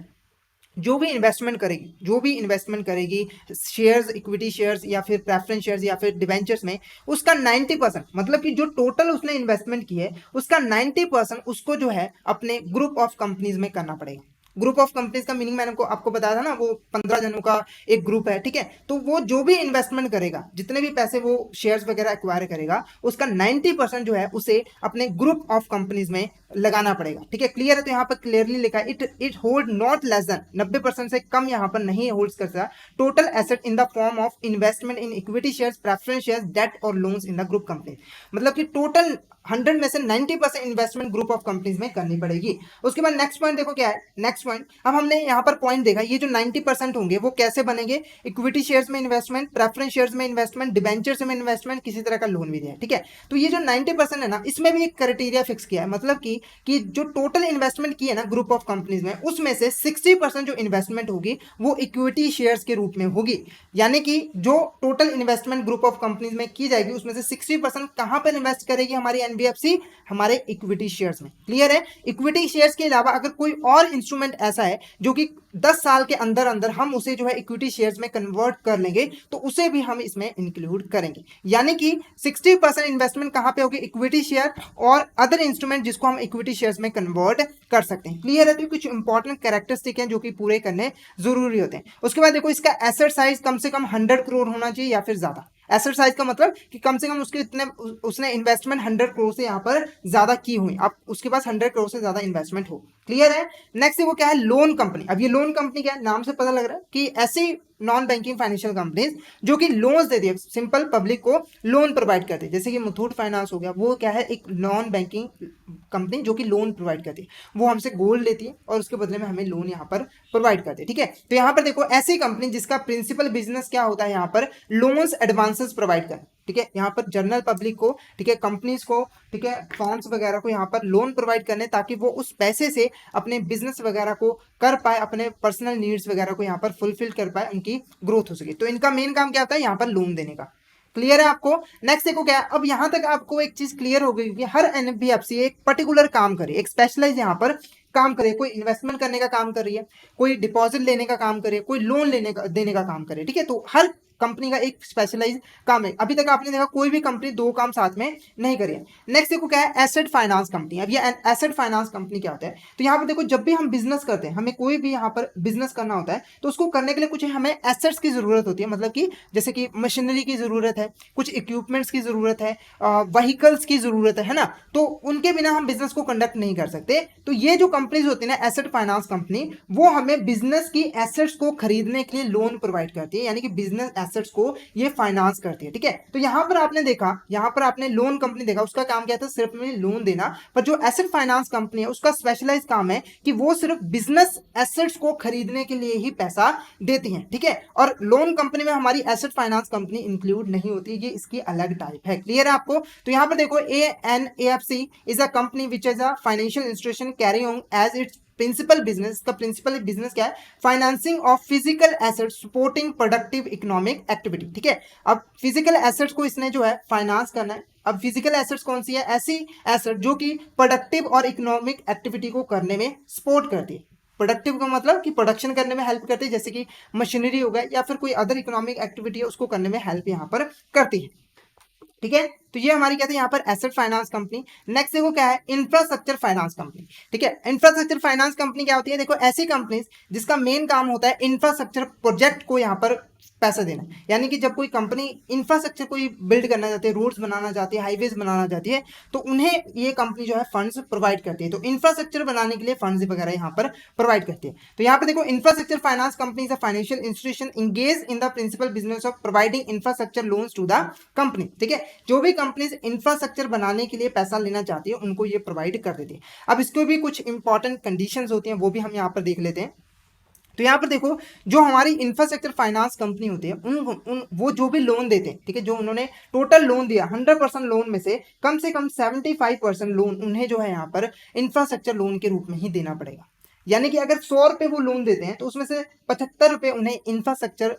जो भी इन्वेस्टमेंट करेगी शेयर्स, इक्विटी शेयर्स या फिर प्रेफरेंस शेयर्स या फिर डिवेंचर्स में, उसका 90%, मतलब कि जो टोटल उसने इन्वेस्टमेंट की है उसका 90% उसको जो है अपने ग्रुप ऑफ कंपनीज में करना पड़ेगा। ग्रुप ऑफ कंपनीज का मीनिंग मैंने आपको बताया था ना, वो 15 जनों का एक ग्रुप है, ठीक है। तो वो जो भी इन्वेस्टमेंट करेगा, जितने भी पैसे वो शेयर्स वगैरह एक्वायर करेगा, उसका 90% जो है उसे अपने ग्रुप ऑफ कंपनीज में लगाना पड़ेगा, ठीक है। क्लियर है? तो यहाँ पर क्लियरली लिखा है, it hold not less than, 90% से कम यहाँ पर नहीं होल्ड कर सकता total asset in the form of investment in equity shares, preference shares, debt और loans in the group company. मतलब कि टोटल 100 में से 90% इन्वेस्टमेंट ग्रुप ऑफ कंपनीज में करनी पड़ेगी। उसके बाद नेक्स्ट पॉइंट देखो क्या है, नेक्स्ट पॉइंट, अब हमने यहाँ पर पॉइंट देखा, ये जो 90% होंगे वो कैसे बनेंगे, इक्विटी शेयर्स में इन्वेस्टमेंट, प्रेफरेंस शेयर्स में इन्वेस्टमेंट, डिबेंचर्स में इन्वेस्टमेंट, किसी तरह का लोन भी दिया है, ठीक है। तो ये जो 90% है ना, इसमें भी एक क्राइटेरिया फिक्स किया है, मतलब कि जो टोटल इन्वेस्टमेंट की है ना ग्रुप ऑफ कंपनीज में, उसमें से 60% जो इन्वेस्टमेंट होगी वो इक्विटी शेयर्स के रूप में होगी। यानी कि जो total investment group of companies में की जाएगी उसमें से 60% कहां पर इन्वेस्ट करेगी हमारी एनबीएफसी, हमारे इक्विटी शेयर्स में। क्लियर है? इक्विटी शेयर्स के अलावा अगर कोई और इंस्ट्रूमेंट ऐसा है जो कि 10 साल के अंदर अंदर हम उसे जो है इक्विटी शेयर्स में कन्वर्ट कर लेंगे तो उसे भी हम इसमें इंक्लूड करेंगे। यानी कि 60% इन्वेस्टमेंट कहां पे होगी, इक्विटी शेयर और अदर इंस्ट्रूमेंट जिसको हम इक्विटी शेयर्स में कन्वर्ट कर सकते हैं। क्लियर है? तो कुछ इंपॉर्टेंट कैरेक्टरिस्टिक हैं जो कि पूरे करने जरूरी होते हैं। उसके बाद देखो, इसका एसेट साइज कम से कम 100 करोड़ होना चाहिए या फिर ज्यादा। एसेट साइज का मतलब कि कम से कम उसने इन्वेस्टमेंट 100 करोड़ से यहाँ पर ज्यादा की हुई, अब उसके पास 100 करोड़ से ज्यादा इन्वेस्टमेंट हो। क्लियर है? नेक्स्ट वो क्या है, लोन कंपनी। अब ये लोन कंपनी क्या है, नाम से पता लग रहा है कि ऐसी नॉन बैंकिंग फाइनेंशियल कंपनीज जो कि लोन्स देती है, सिंपल पब्लिक को लोन प्रोवाइड करती है, जैसे कि मुथूट फाइनेंस हो गया, वो क्या है, एक नॉन बैंकिंग कंपनी जो कि लोन प्रोवाइड करती है। वो हमसे गोल्ड लेती है और उसके बदले में हमें लोन यहाँ पर प्रोवाइड करती है, ठीक है। तो यहाँ पर देखो, ऐसी कंपनी जिसका प्रिंसिपल बिजनेस क्या होता है, यहाँ पर लोन्स एडवांसेस प्रोवाइड करना, ठीक है। यहाँ पर जनरल पब्लिक को, ठीक है, कंपनीज को, ठीक है, फर्म्स वगैरह को यहाँ पर लोन प्रोवाइड करने, ताकि वो उस पैसे से अपने बिजनेस वगैरह को कर पाए, अपने पर्सनल नीड्स वगैरह को यहाँ पर फुलफिल कर पाए, उनकी ग्रोथ हो सके। तो इनका मेन काम क्या होता है, यहाँ पर लोन देने का। क्लियर है आपको? नेक्स्ट देखो क्या है, अब यहां तक आपको एक चीज क्लियर हो गई कि हर एनबीएफसी एक पर्टिकुलर काम करे, एक स्पेशलाइज यहाँ पर काम करे। कोई इन्वेस्टमेंट करने का काम कर रही है, कोई डिपॉजिट लेने का काम करे, कोई लोन देने का काम करे, ठीक है। तो हर कंपनी का एक स्पेशलाइज काम है। अभी तक आपने देखा कोई भी कंपनी दो काम साथ में नहीं करी है। नेक्स्ट देखो क्या है, एसेट फाइनेंस कंपनी। अब ये एसेट फाइनेंस कंपनी क्या होता है, तो यहाँ पर देखो जब भी हम बिजनेस करते हैं, हमें कोई भी यहाँ पर बिजनेस करना होता है तो उसको करने के लिए कुछ हमें एसेट्स की जरूरत होती है, मतलब कि जैसे कि मशीनरी की जरूरत है, कुछ इक्विपमेंट्स की जरूरत है, व्हीकल्स की जरूरत है ना, तो उनके बिना हम बिजनेस को कंडक्ट नहीं कर सकते। तो ये जो कंपनीज होती है ना एसेट फाइनेंस कंपनी, वो हमें बिजनेस की एसेट्स को खरीदने के लिए लोन प्रोवाइड करती है, यानी कि बिजनेस एसेट्स को ये फाइनेंस करती है। ठीक है, तो यहां पर आपने देखा, यहां पर आपने लोन कंपनी देखा, उसका काम क्या था, सिर्फ में लोन देना। पर जो एसेट फाइनेंस कंपनी है उसका स्पेशलाइज काम है कि वो सिर्फ बिजनेस एसेट्स को खरीदने के लिए ही पैसा देती है। ठीक है, और लोन कंपनी में हमारी एसेट फाइनेंस कंपनी इंक्लूड नहीं होती, ये इसकी अलग टाइप है। क्लियर है आपको? तो यहां पर देखो ANAFC is a company which is a financial institution carry on as its principal business. का प्रिंसिपल बिजनेस क्या है, financing of physical assets supporting productive economic activity. ठीक है, अब फिजिकल एसेट्स को इसने जो है फाइनेंस करना है। अब फिजिकल एसेट्स कौन सी है, ऐसी एसेट जो कि प्रोडक्टिव और इकोनॉमिक एक्टिविटी को करने में सपोर्ट करती है। प्रोडक्टिव का मतलब कि प्रोडक्शन करने में हेल्प करती है, जैसे कि मशीनरी हो गया या फिर कोई अदर इकोनॉमिक एक्टिविटी है उसको करने में हेल्प यहाँ पर करती है। ठीक है, तो ये हमारी क्या थी यहाँ पर एसेट फाइनेंस कंपनी। नेक्स्ट देखो क्या है, इंफ्रास्ट्रक्चर फाइनेंस कंपनी। ठीक है, इंफ्रास्ट्रक्चर फाइनेंस कंपनी क्या होती है, देखो ऐसी कंपनी जिसका मेन काम होता है इंफ्रास्ट्रक्चर प्रोजेक्ट को यहाँ पर पैसा देना। यानी कि जब कोई कंपनी इंफ्रास्ट्रक्चर कोई बिल्ड करना चाहती है, रोड्स बनाना चाहती है, हाईवेज बनाना चाहती है, तो उन्हें ये कंपनी जो है फंड्स प्रोवाइड करती है। तो इंफ्रास्ट्रक्चर बनाने के लिए फंड्स वगैरह यहाँ पर प्रोवाइड करती है। तो यहाँ पर देखो infrastructure finance company is a financial institution engage in the principal business of providing infrastructure loans to the company. ठीक है, जो भी कंपनीज इंफ्रास्ट्रक्चर बनाने के लिए पैसा लेना चाहती है उनको ये प्रोवाइड कर देती है। अब इसके भी कुछ इंपॉर्टेंट कंडीशंस होती हैं, वो भी हम यहाँ पर देख लेते हैं। तो यहाँ पर देखो जो हमारी इंफ्रास्ट्रक्चर फाइनेंस कंपनी होती है उन वो जो भी लोन देते हैं, ठीक है, जो उन्होंने टोटल लोन दिया 100% लोन में से कम 75% लोन उन्हें जो है यहाँ पर इंफ्रास्ट्रक्चर लोन के रूप में ही देना पड़ेगा। यानी कि अगर 100 रुपए वो लोन देते हैं तो उसमें से 75 रुपए उन्हें इंफ्रास्ट्रक्चर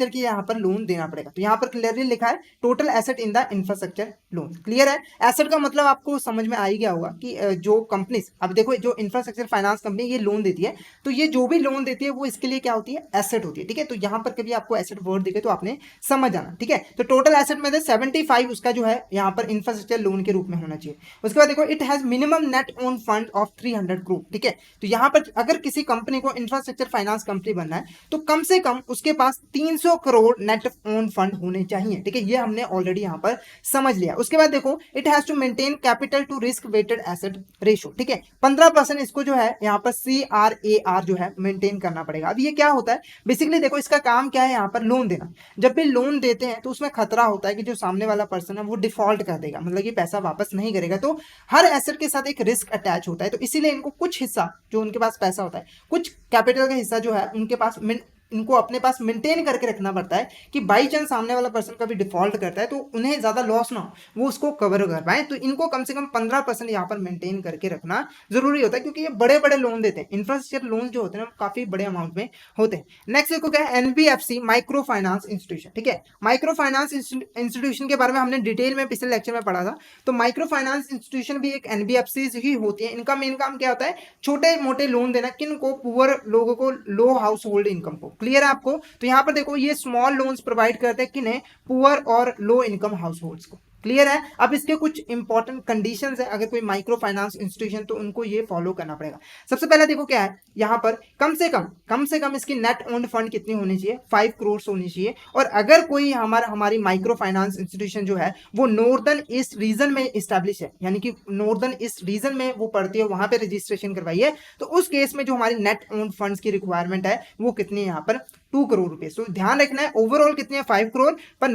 की यहाँ पर लोन देना पड़ेगा। तो यहाँ पर क्लियरली लिखा है total asset in the infrastructure loan. Clear है, एसेट का मतलब आपको समझ में आ ही गया होगा कि जो कंपनीज, अब देखो जो इंफ्रास्ट्रक्चर फाइनेंस कंपनी ये लोन देती है, तो ये जो भी लोन देती है वो इसके लिए क्या होती है, एसेट होती है। ठीक है, तो यहाँ पर कभी आपको एसेट वर्ड दिखे तो आपने समझ जाना। ठीक है, तो टोटल एसेट में से 75 उसका जो है यहाँ पर इंफ्रास्ट्रक्चर लोन के रूप में होना चाहिए। उसके बाद देखो it has minimum net own fund of 300 crore. ठीक है, तो यहाँ पर अगर किसी कंपनी को इंफ्रास्ट्रक्चर फाइनेंस कंपनी बनना है तो कम से कम उसके पास 300 करोड़ नेट ओन फंड होने चाहिए। ठीक है, ये हमने ऑलरेडी यहाँ पर समझ लिया। उसके बाद देखो it has to maintain capital to risk weighted asset ratio. ठीक है, 15% इसको जो है यहाँ पर CRAR जो है मेंटेन करना पड़ेगा। अब ये क्या होता है, बेसिकली देखो इसका काम क्या है, यहाँ पर लोन देना। जब भी लोन देते हैं तो उसमें खतरा होता है कि जो सामने वाला पर्सन है वो डिफॉल्ट कर देगा, मतलब कि पैसा वापस नहीं करेगा। तो हर एसेट के साथ एक रिस्क अटैच होता है, तो इसीलिए इनको कुछ हिस्सा जो उनके पास पैसा होता है, कुछ कैपिटल का हिस्सा जो है उनके पास इनको अपने पास मेंटेन करके रखना पड़ता है कि बाई चांस सामने वाला पर्सन कभी डिफॉल्ट करता है तो उन्हें ज्यादा लॉस ना हो, वो उसको कवर कर पाए। तो इनको कम से कम 15% यहाँ पर मेंटेन करके रखना जरूरी होता है, क्योंकि ये बड़े बड़े लोन देते हैं। इंफ्रास्ट्रक्चर लोन जो होते हैं ना काफी बड़े अमाउंट में होते हैं। नेक्स्ट देखो क्या है, NBFC माइक्रो फाइनेंस इंस्टीट्यूशन। ठीक है, माइक्रो फाइनेंस इंस्टीट्यूशन के बारे में हमने डिटेल में पिछले लेक्चर में पढ़ा था। तो माइक्रो फाइनेंस इंस्टीट्यूशन भी एक NBFC ही होती है। इनका मेन काम क्या होता है, छोटे मोटे लोन देना, किन को, पुअर लोगों को, लो हाउस होल्ड इनकम को। क्लियर है आपको? तो यहां पर देखो ये स्मॉल लोन्स प्रोवाइड करते हैं किन्हें, पुअर और लो इनकम हाउस होल्ड्स को। क्लियर है, अब इसके कुछ इंपॉर्टेंट कंडीशंस है अगर कोई माइक्रो फाइनेंस इंस्टीट्यूशन, तो उनको ये फॉलो करना पड़ेगा। सबसे पहले देखो क्या है, यहाँ पर कम से कम इसकी नेट ओन्ड फंड कितनी होनी चाहिए, 5 करोड़ होनी चाहिए। और अगर कोई हमारी माइक्रो फाइनेंस इंस्टीट्यूशन जो है वो नॉर्दर्न ईस्ट रीजन में इस्टेब्लिश है, यानी कि नॉर्दर्न ईस्ट रीजन में वो पड़ती है, वहां पे रजिस्ट्रेशन करवाई है, तो उस केस में जो हमारी नेट ओन्ड फंड्स की रिक्वायरमेंट है वो कितनी है, यहाँ पर 2 करोड़ रुपए। तो ध्यान रखना है ओवरऑल कितनी है, 5 करोड़, पर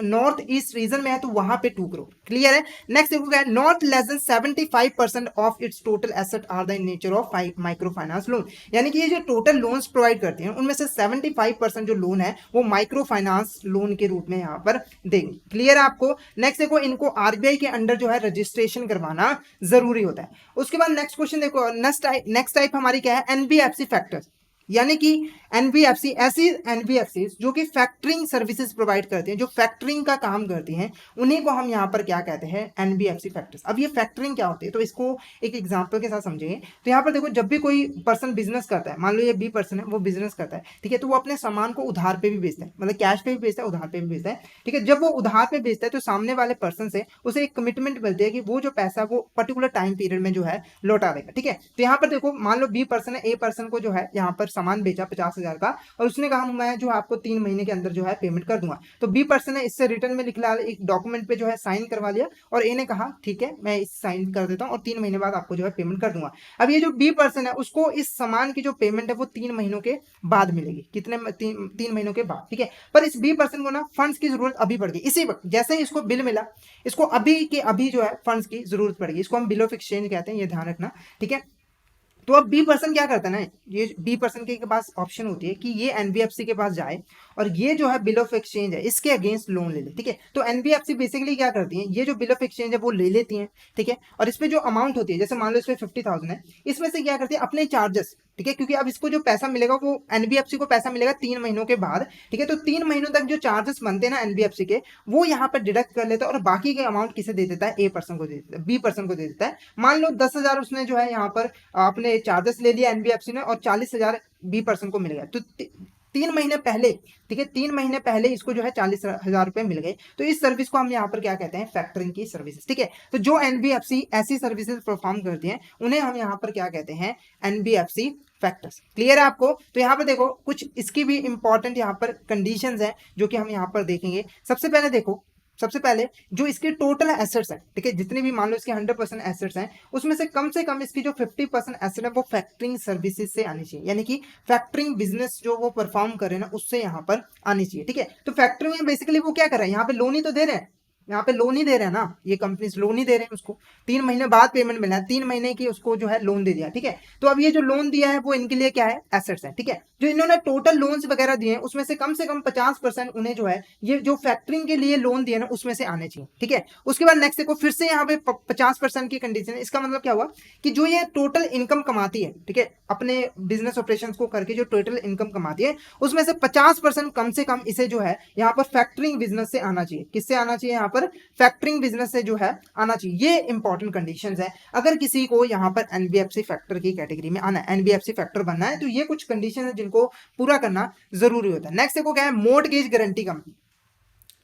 नॉर्थ ईस्ट रीजन में है तो वहां पे 2 करोड़। क्लियर है, नेक्स्ट देखो क्या है, not less than 75% of its total asset are the in nature of micro finance loan. यानी कि ये जो टोटल लोन्स प्रोवाइड करते हैं उनमें से 75% जो लोन है वो माइक्रो फाइनेंस लोन के रूप में यहाँ पर देंगे। क्लियर है आपको? नेक्स्ट देखो इनको RBI के अंडर जो है रजिस्ट्रेशन करवाना जरूरी होता है। उसके बाद नेक्स्ट क्वेश्चन देखो, नेक्स्ट टाइप हमारी क्या है, NBFC फैक्टर्स। यानी कि एनबीएफसी, ऐसी एनबीएफसी जो कि फैक्टरिंग सर्विसेज प्रोवाइड करती हैं, जो फैक्टरिंग का काम करती हैं, उन्हीं को हम यहाँ पर क्या कहते हैं, एनबीएफसी फैक्टर्स। अब ये फैक्टरिंग क्या होती है, तो इसको एक एग्जांपल के साथ समझेंगे। तो यहाँ पर देखो, जब भी कोई पर्सन बिजनेस करता है, मान लो ये बी पर्सन है, वो बिजनेस करता है, ठीक है, तो वो अपने सामान को उधार पे भी बेचता है, मतलब कैश पे भी बेचता है, उधार पे भी बेचता है, ठीक है। जब वो उधार पे बेचता है तो सामने वाले पर्सन से उसे एक कमिटमेंट मिलती है कि वो जो पैसा वो पर्टिकुलर टाइम पीरियड में जो है लौटा देगा, ठीक है। तो यहाँ पर देखो, मान लो बी पर्सन है, ए पर्सन को जो है यहाँ पर सामान बेचा 50,000 का, और उसने कहा मैं जो आपको 3 महीने के अंदर जो है पेमेंट कर दूंगा। तो बी पर्सन ने इससे रिटर्न में लिख लिया, एक डॉक्यूमेंट पे जो है साइन करवा लिया, और ए ने कहा ठीक है मैं इस साइन कर देता हूँ और 3 महीने बाद आपको जो है पेमेंट कर दूंगा। अब ये जो बी पर्सन है उसको इस सामान की जो पेमेंट है वो 3 महीनों के बाद मिलेगी, कितने 3 महीनों के बाद, ठीक है। पर इस बी पर्सन को ना फंड्स की जरूरत अभी पड़ गई, इसी वक्त जैसे ही इसको बिल मिला, इसको अभी के अभी जो है फंड्स की जरूरत पड़ेगी। इसको हम बिल ऑफ एक्सचेंज कहते हैं, ये ध्यान रखना, ठीक है। तो अब बी पर्सन क्या करता है ना, ये बी पर्सन के पास ऑप्शन होती है कि ये एनबीएफसी के पास जाए और ये जो है बिल ऑफ एक्सचेंज है इसके अगेंस्ट लोन ले ले, ठीक है। तो एनबीएफसी बेसिकली क्या करती है, ये जो बिल ऑफ एक्सचेंज है वो ले लेती है, ठीक है। और इसमें जो अमाउंट होती है, जैसे मान लो इसमें 50,000 है, इसमें से क्या करती है अपने चार्जेस, ठीक है, क्योंकि अब इसको जो पैसा मिलेगा वो एनबीएफसी को पैसा मिलेगा 3 महीनों के बाद, ठीक है। तो 3 महीनों तक जो चार्जेस बनते हैं ना एनबीएफसी के, वो यहाँ पर डिडक्ट कर लेता है और बाकी के अमाउंट किसे दे देता है, ए पर्सन को दे देता है, बी पर्सन को दे देता है। मान लो 10,000 उसने जो है यहाँ पर अपने चार्जेस ले लिया एनबीएफसी ने, और 40,000 बी पर्सन को मिल गया। तो 3 महीने पहले, ठीक है, 3 महीने पहले इसको जो है 40,000 रुपए मिल गए। तो इस सर्विस को हम यहाँ पर क्या कहते हैं, फैक्टरिंग की सर्विसेज, ठीक है। तो जो एनबीएफसी ऐसी सर्विसेज परफॉर्म करती हैं उन्हें हम यहाँ पर क्या कहते हैं, एनबीएफसी फैक्टर्स। क्लियर है आपको। तो यहाँ पर देखो कुछ इसकी भी इंपॉर्टेंट यहाँ पर कंडीशंस हैं जो कि हम यहाँ पर देखेंगे। सबसे पहले देखो, सबसे पहले जो इसके टोटल एसेट्स हैं, ठीक है, जितने भी मान लो इसके 100% एसेट्स हैं, उसमें से कम इसकी जो 50% एसेट है वो फैक्टरिंग सर्विसेज से आनी चाहिए, यानी कि फैक्टरिंग बिजनेस जो वो परफॉर्म कर रहे हैं ना उससे यहाँ पर आनी चाहिए, ठीक है। तो फैक्टरिंग में बेसिकली वो क्या कर रहे हैं, यहाँ पे लोन ही तो दे रहे हैं, यहाँ पे लोन ही दे रहे हैं ना, ये कंपनीज लोन ही दे रहे हैं उसको, 3 महीने बाद पेमेंट मिला है, 3 महीने की उसको जो है लोन दे दिया, ठीक है। तो अब ये जो लोन दिया है वो इनके लिए क्या है, एसेट्स है, ठीक है। जो इन्होंने टोटल लोन्स वगैरह दिए हैं उसमें से कम 50% उन्हें जो है ये जो फैक्टरिंग के लिए लोन दिया ना उसमें से आने चाहिए, ठीक है। उसके बाद नेक्स्ट देखो, फिर से यहाँ पे 50% की कंडीशन है। इसका मतलब क्या हुआ कि जो ये टोटल इनकम कमाती है, ठीक है, अपने बिजनेस ऑपरेशंस को करके जो टोटल इनकम कमाती है उसमें से 50% कम से कम इसे जो है यहाँ पर फैक्टरिंग बिजनेस से आना चाहिए। किससे आना चाहिए, यहाँ पर फैक्टरिंग बिजनेस से जो है आना चाहिए। ये इंपॉर्टेंट कंडीशंस है अगर किसी को यहाँ पर एनबीएफसी फैक्टर की कैटेगरी में आना है, एनबीएफसी फैक्टर बनना है, तो ये कुछ कंडीशन है जिनको पूरा करना जरूरी होता है। नेक्स्ट देखो क्या है, मॉर्टगेज गारंटी कंपनी।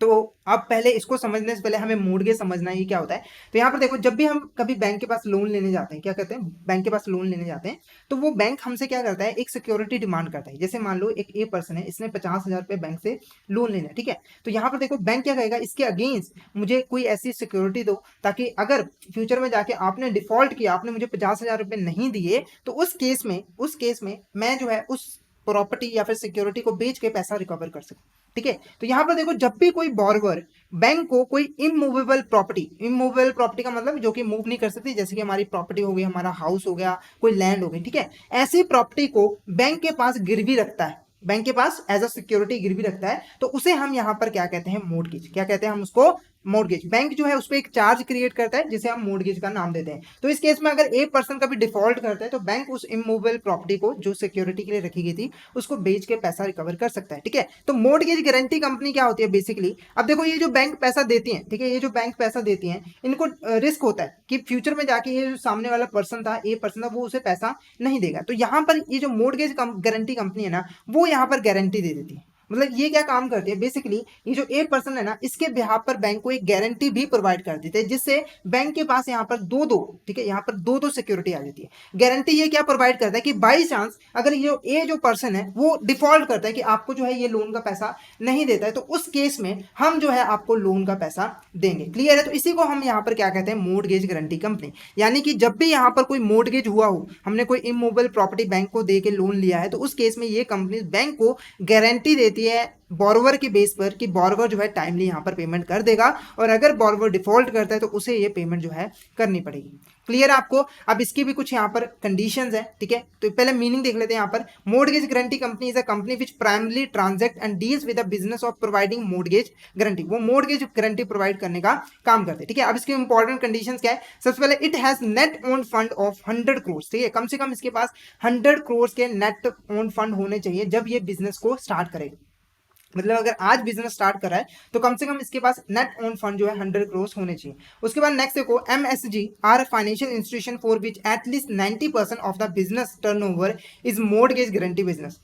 तो अब पहले इसको समझने से पहले हमें मॉर्टगेज समझना है ये क्या होता है। तो यहाँ पर देखो, जब भी हम कभी बैंक के पास लोन लेने जाते हैं, क्या कहते हैं, बैंक के पास लोन लेने जाते हैं, तो वो बैंक हमसे क्या करता है, एक सिक्योरिटी डिमांड करता है। जैसे मान लो एक ए पर्सन है, इसने 50,000 रुपये बैंक से लोन लेना है, ठीक है। तो यहाँ पर देखो बैंक क्या कहेगा, इसके अगेंस्ट मुझे कोई ऐसी सिक्योरिटी दो ताकि अगर फ्यूचर में जाके आपने डिफॉल्ट किया, आपने मुझे 50,000 रुपये नहीं दिए, तो उस केस में मैं जो है उस प्रॉपर्टी या फिर सिक्योरिटी को बेच के पैसा रिकवर कर सकूं, ठीक है। तो यहां पर देखो, जब भी कोई बॉर्रोवर बैंक को कोई इमूवेबल प्रॉपर्टी का मतलब जो कि मूव नहीं कर सकती, जैसे कि हमारी प्रॉपर्टी हो गई, हमारा हाउस हो गया, कोई लैंड हो गई, ठीक है, ऐसी प्रॉपर्टी को बैंक के पास गिरवी रखता है, बैंक के पास एज अ सिक्योरिटी गिरवी रखता है, तो उसे हम यहां पर क्या कहते हैं, मॉर्टगेज। क्या कहते हैं हम उसको, मॉर्टगेज। बैंक जो है उस पर एक चार्ज क्रिएट करता है जिसे हम मॉर्टगेज का नाम देते हैं। तो इस केस में अगर एक पर्सन कभी डिफॉल्ट करता है तो बैंक उस इमूवेबल प्रॉपर्टी को जो सिक्योरिटी के लिए रखी गई थी उसको बेच के पैसा रिकवर कर सकता है, ठीक है। तो मॉर्टगेज गारंटी कंपनी क्या होती है बेसिकली। अब देखो, ये जो बैंक पैसा देती है, ठीक है, ये जो बैंक पैसा देती है, इनको रिस्क होता है कि फ्यूचर में जाके ये जो सामने वाला पर्सन था, ए पर्सन था, वो उसे पैसा नहीं देगा। तो यहाँ पर ये जो मॉर्टगेज गारंटी कंपनी है ना, वो यहाँ पर गारंटी दे देती है। मतलब ये क्या काम करती है बेसिकली, ये जो ए पर्सन है ना, इसके बिहाफ पर बैंक को एक गारंटी भी प्रोवाइड कर देते हैं, जिससे बैंक के पास यहाँ पर दो, ठीक है, यहाँ पर दो सिक्योरिटी आ जाती है। गारंटी ये क्या प्रोवाइड करता है कि बाई चांस अगर ये जो पर्सन है वो डिफॉल्ट करता है कि आपको जो है ये लोन का पैसा नहीं देता है, तो उस केस में हम जो है आपको लोन का पैसा देंगे। क्लियर है। तो इसी को हम यहाँ पर क्या कहते हैं, मॉर्टगेज गारंटी कंपनी। यानी कि जब भी यहाँ पर कोई मॉर्टगेज हुआ हो, हमने कोई इमूवेबल प्रॉपर्टी बैंक को दे के लोन लिया है, तो उस केस में ये कंपनी बैंक को गारंटी देती है बॉर्रोवर के बेस पर कि बॉर्रोवर जो है टाइमली यहाँ पर पेमेंट कर देगा, और अगर बॉर्रोवर डिफॉल्ट करता है तो उसे ये पेमेंट जो है करनी पड़ेगी। क्लियर है आपको। अब इसकी भी कुछ यहाँ पर कंडीशंस है, ठीक है। तो पहले मीनिंग देख लेते हैं यहाँ पर। Mortgage guarantee company is a company which primarily transact and deals with the business of providing mortgage guarantee. वो मोर्टगेज गारंटी प्रोवाइड करने का काम करते हैं, ठीक है। अब इसके इंपॉर्टेंट कंडीशंस क्या है? सबसे पहले it has net own fund of 100 crore, ठीक है। कम से कम इसके पास 100 करोड़ के नेट ओन फंड होने चाहिए जब ये बिजनेस को स्टार्ट करेगा। मतलब अगर आज बिजनेस स्टार्ट कर रहा है तो कम से कम इसके पास नेट ओन फंड जो है 100 करोड़ होने चाहिए। उसके बाद नेक्स्ट देखो, MSG are financial institution for which at least 90% of the business turnover is mortgage guarantee business.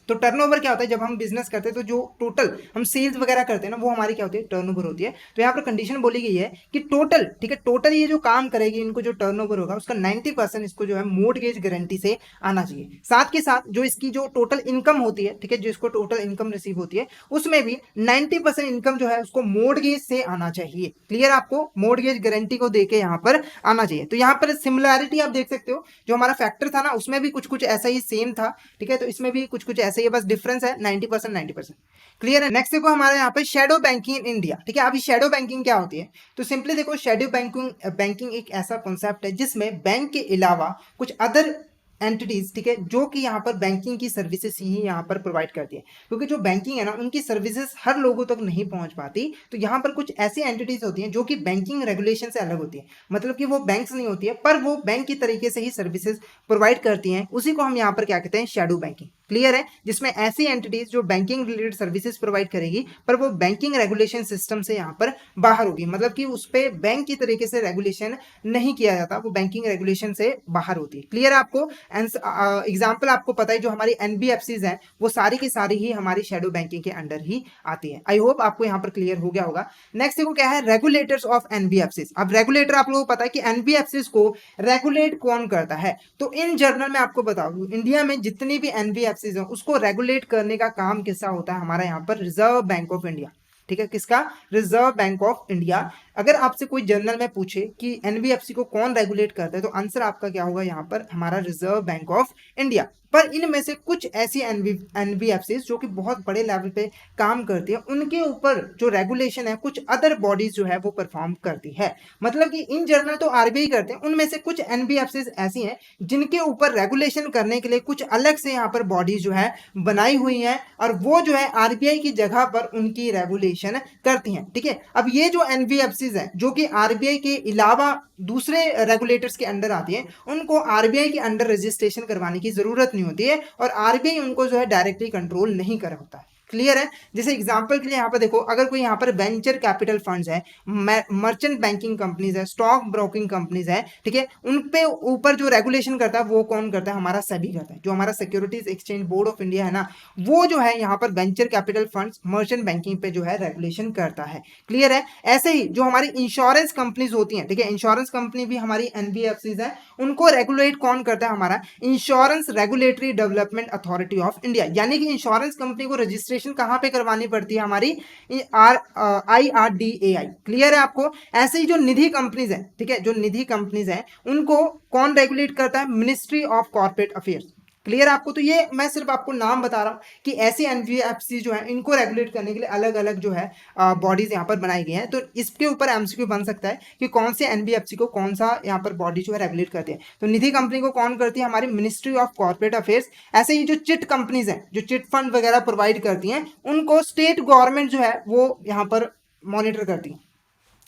तो टर्नओवर क्या होता है? जब हम बिजनेस करते हैं तो जो टोटल हम सेल्स वगैरह करते हैं ना, वो हमारी क्या होती है? टर्नओवर होती है। तो यहाँ पर कंडीशन बोली गई है कि टोटल, ठीक है, टोटल ये जो काम करेगी, इनको जो टर्नओवर होगा उसका 90% इसको जो है मोर्टगेज गारंटी से आना चाहिए। साथ के साथ जो इसकी जो टोटल इनकम होती है, ठीक है, जो इसको टोटल इनकम रिसीव होती है उसमें भी 90% इनकम जो है उसको मोर्टगेज से आना चाहिए। क्लियर? आपको मोर्टगेज गारंटी को देके यहाँ पर आना चाहिए। तो यहाँ पर सिमिलैरिटी आप देख सकते हो, जो हमारा फैक्टर था ना उसमें भी कुछ कुछ ऐसा ही सेम था, ठीक है। तो इसमें भी कुछ कुछ ऐसा ही, बस डिफरेंस है 90%। 90%। क्लियर है? नेक्स्ट देखो हमारे यहाँ पे शेडो बैंकिंग इन इंडिया, ठीक है। अभी शेडो बैंकिंग क्या होती है? तो सिंपली देखो, शेडो बैंकिंग एक ऐसा कॉन्सेप्ट है जिसमें बैंक के अलावा कुछ अदर एंटिटीज, ठीक है, जो कि यहाँ पर बैंकिंग की सर्विसेज ही यहाँ पर प्रोवाइड करती है। क्योंकि जो बैंकिंग है ना, उनकी सर्विसेज हर लोगों तक नहीं पहुंच पाती। तो यहाँ पर कुछ ऐसी एंटिटीज होती हैं जो कि बैंकिंग रेगुलेशन से अलग होती है। मतलब कि वो बैंक्स नहीं होती है, पर वो बैंक की तरीके से ही सर्विसेज प्रोवाइड करती हैं। उसी को हम यहाँ पर क्या कहते हैं? Shadow banking. क्लियर है? जिसमें ऐसी एंटिटीज जो बैंकिंग रिलेटेड सर्विसेज प्रोवाइड करेगी, पर वो बैंकिंग रेगुलेशन सिस्टम से यहाँ पर बाहर होगी। मतलब कि उस पर बैंक की तरीके से रेगुलेशन नहीं किया जाता, वो बैंकिंग रेगुलेशन से बाहर होती है। क्लियर है आपको? एग्जाम्पल आपको पता है, जो हमारी एनबीएफसीज हैं वो सारी की सारी ही हमारी शेडो बैंकिंग के अंडर ही आती है। आई होप आपको यहाँ पर क्लियर हो गया होगा। नेक्स्ट देखो क्या है? Regulators of NBFCs. अब रेगुलेटर आप लोगों को पता है कि एनबीएफसीज को रेगुलेट कौन करता है? तो इन जनरल मैं आपको बता दूं, इंडिया में जितनी भी एनबीएफसीज हैं उसको रेगुलेट करने का काम किसका होता है? हमारा यहाँ पर रिजर्व बैंक ऑफ इंडिया। ठीक है, किसका? Reserve bank of India. अगर आपसे कोई जर्नल में पूछे कि एनबीएफसी को कौन रेगुलेट करता है, तो आंसर आपका क्या होगा यहाँ पर? हमारा रिजर्व बैंक ऑफ इंडिया। पर इनमें से कुछ ऐसी एनबीएफसी जो कि बहुत बड़े लेवल पे काम करती है, उनके ऊपर जो रेगुलेशन है कुछ अदर बॉडीज जो है वो परफॉर्म करती है। मतलब कि इन जनरल तो आरबीआई करते हैं, उनमें से कुछ एनबीएफसी ऐसी हैं जिनके ऊपर रेगुलेशन करने के लिए कुछ अलग से यहाँ पर बॉडीज जो है बनाई हुई हैं, और वो जो है आरबीआई की जगह पर उनकी रेगुलेशन करती हैं। ठीक है, अब ये जो एनबीएफसीज हैं जो कि आरबीआई के अलावा दूसरे रेगुलेटर्स के अंडर आती हैं, उनको आरबीआई के अंडर रजिस्ट्रेशन करवाने की जरूरत नहीं होती है, और आरबीआई उनको जो है डायरेक्टली कंट्रोल नहीं कर होता है। क्लियर है? जैसे एग्जांपल के लिए यहाँ पर देखो, अगर कोई यहाँ पर वेंचर कैपिटल फंड्स है, मर्चेंट बैंकिंग कंपनीज है, स्टॉक ब्रोकिंग कंपनीज है, ठीक है, उन पे ऊपर जो रेगुलेशन करता है वो कौन करता है? हमारा सेबी करता है। जो हमारा securities exchange board of India है ना, वो जो है यहाँ पर venture capital funds, merchant banking पे जो है रेगुलेशन करता है। क्लियर है? ऐसे ही जो हमारी इंश्योरेंस कंपनीज होती हैं, ठीक है, इंश्योरेंस कंपनी भी हमारी एनबीएफसीज है, उनको रेगुलेट कौन करता है? हमारा insurance regulatory development authority of India. यानी कि इंश्योरेंस कंपनी को रजिस्ट्रेशन कहां पे करवानी पड़ती है? हमारी IRDAI। क्लियर है आपको? ऐसे ही जो निधि कंपनीज है, ठीक है, जो निधि कंपनीज है उनको कौन रेगुलेट करता है? Ministry of corporate affairs. Clear आपको? तो ये मैं सिर्फ आपको नाम बता रहा हूं कि ऐसी एनबीएफसी जो है इनको रेगुलेट करने के लिए अलग अलग जो है बॉडीज यहाँ पर बनाई गई हैं। तो इसके ऊपर एमसीक्यू बन सकता है कि कौन से एनबीएफसी को कौन सा यहाँ पर बॉडी जो है रेगुलेट करती है। तो निधि कंपनी को कौन करती है? हमारी मिनिस्ट्री ऑफ कॉर्पोरेट अफेयर्स। ऐसे ही जो चिट कंपनीज हैं, जो चिट फंड वगैरह प्रोवाइड करती हैं, उनको स्टेट गवर्नमेंट जो है वो यहाँ पर मॉनिटर करती है।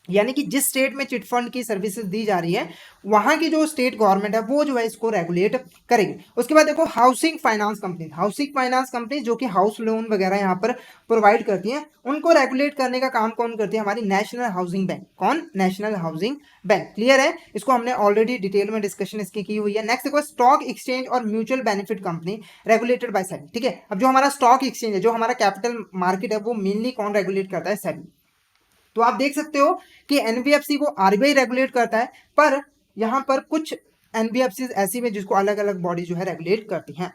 यानी कि जिस स्टेट में चिट फंड की सर्विसेज दी जा रही है, वहां की जो स्टेट गवर्नमेंट है वो जो है इसको रेगुलेट करेगी। उसके बाद देखो housing finance company. Housing finance company जो कि हाउस लोन वगैरह यहाँ पर प्रोवाइड करती हैं, उनको रेगुलेट करने का काम कौन करती है? हमारी नेशनल हाउसिंग बैंक। कौन? National housing bank. क्लियर है? इसको हमने ऑलरेडी डिटेल में डिस्कशन इसकी की हुई है। नेक्स्ट देखो स्टॉक एक्सचेंज और mutual benefit company regulated by SEBI. ठीक है, अब जो हमारा स्टॉक एक्सचेंज है, जो हमारा कैपिटल मार्केट है, वो मेनली कौन रेगुलेट करता है? सेबी। तो आप देख सकते हो कि एनबीएफसी को आरबीआई रेगुलेट करता है, पर यहां पर कुछ एनबीएफसी ऐसी में जिसको अलग अलग बॉडी जो है रेगुलेट करती हैं।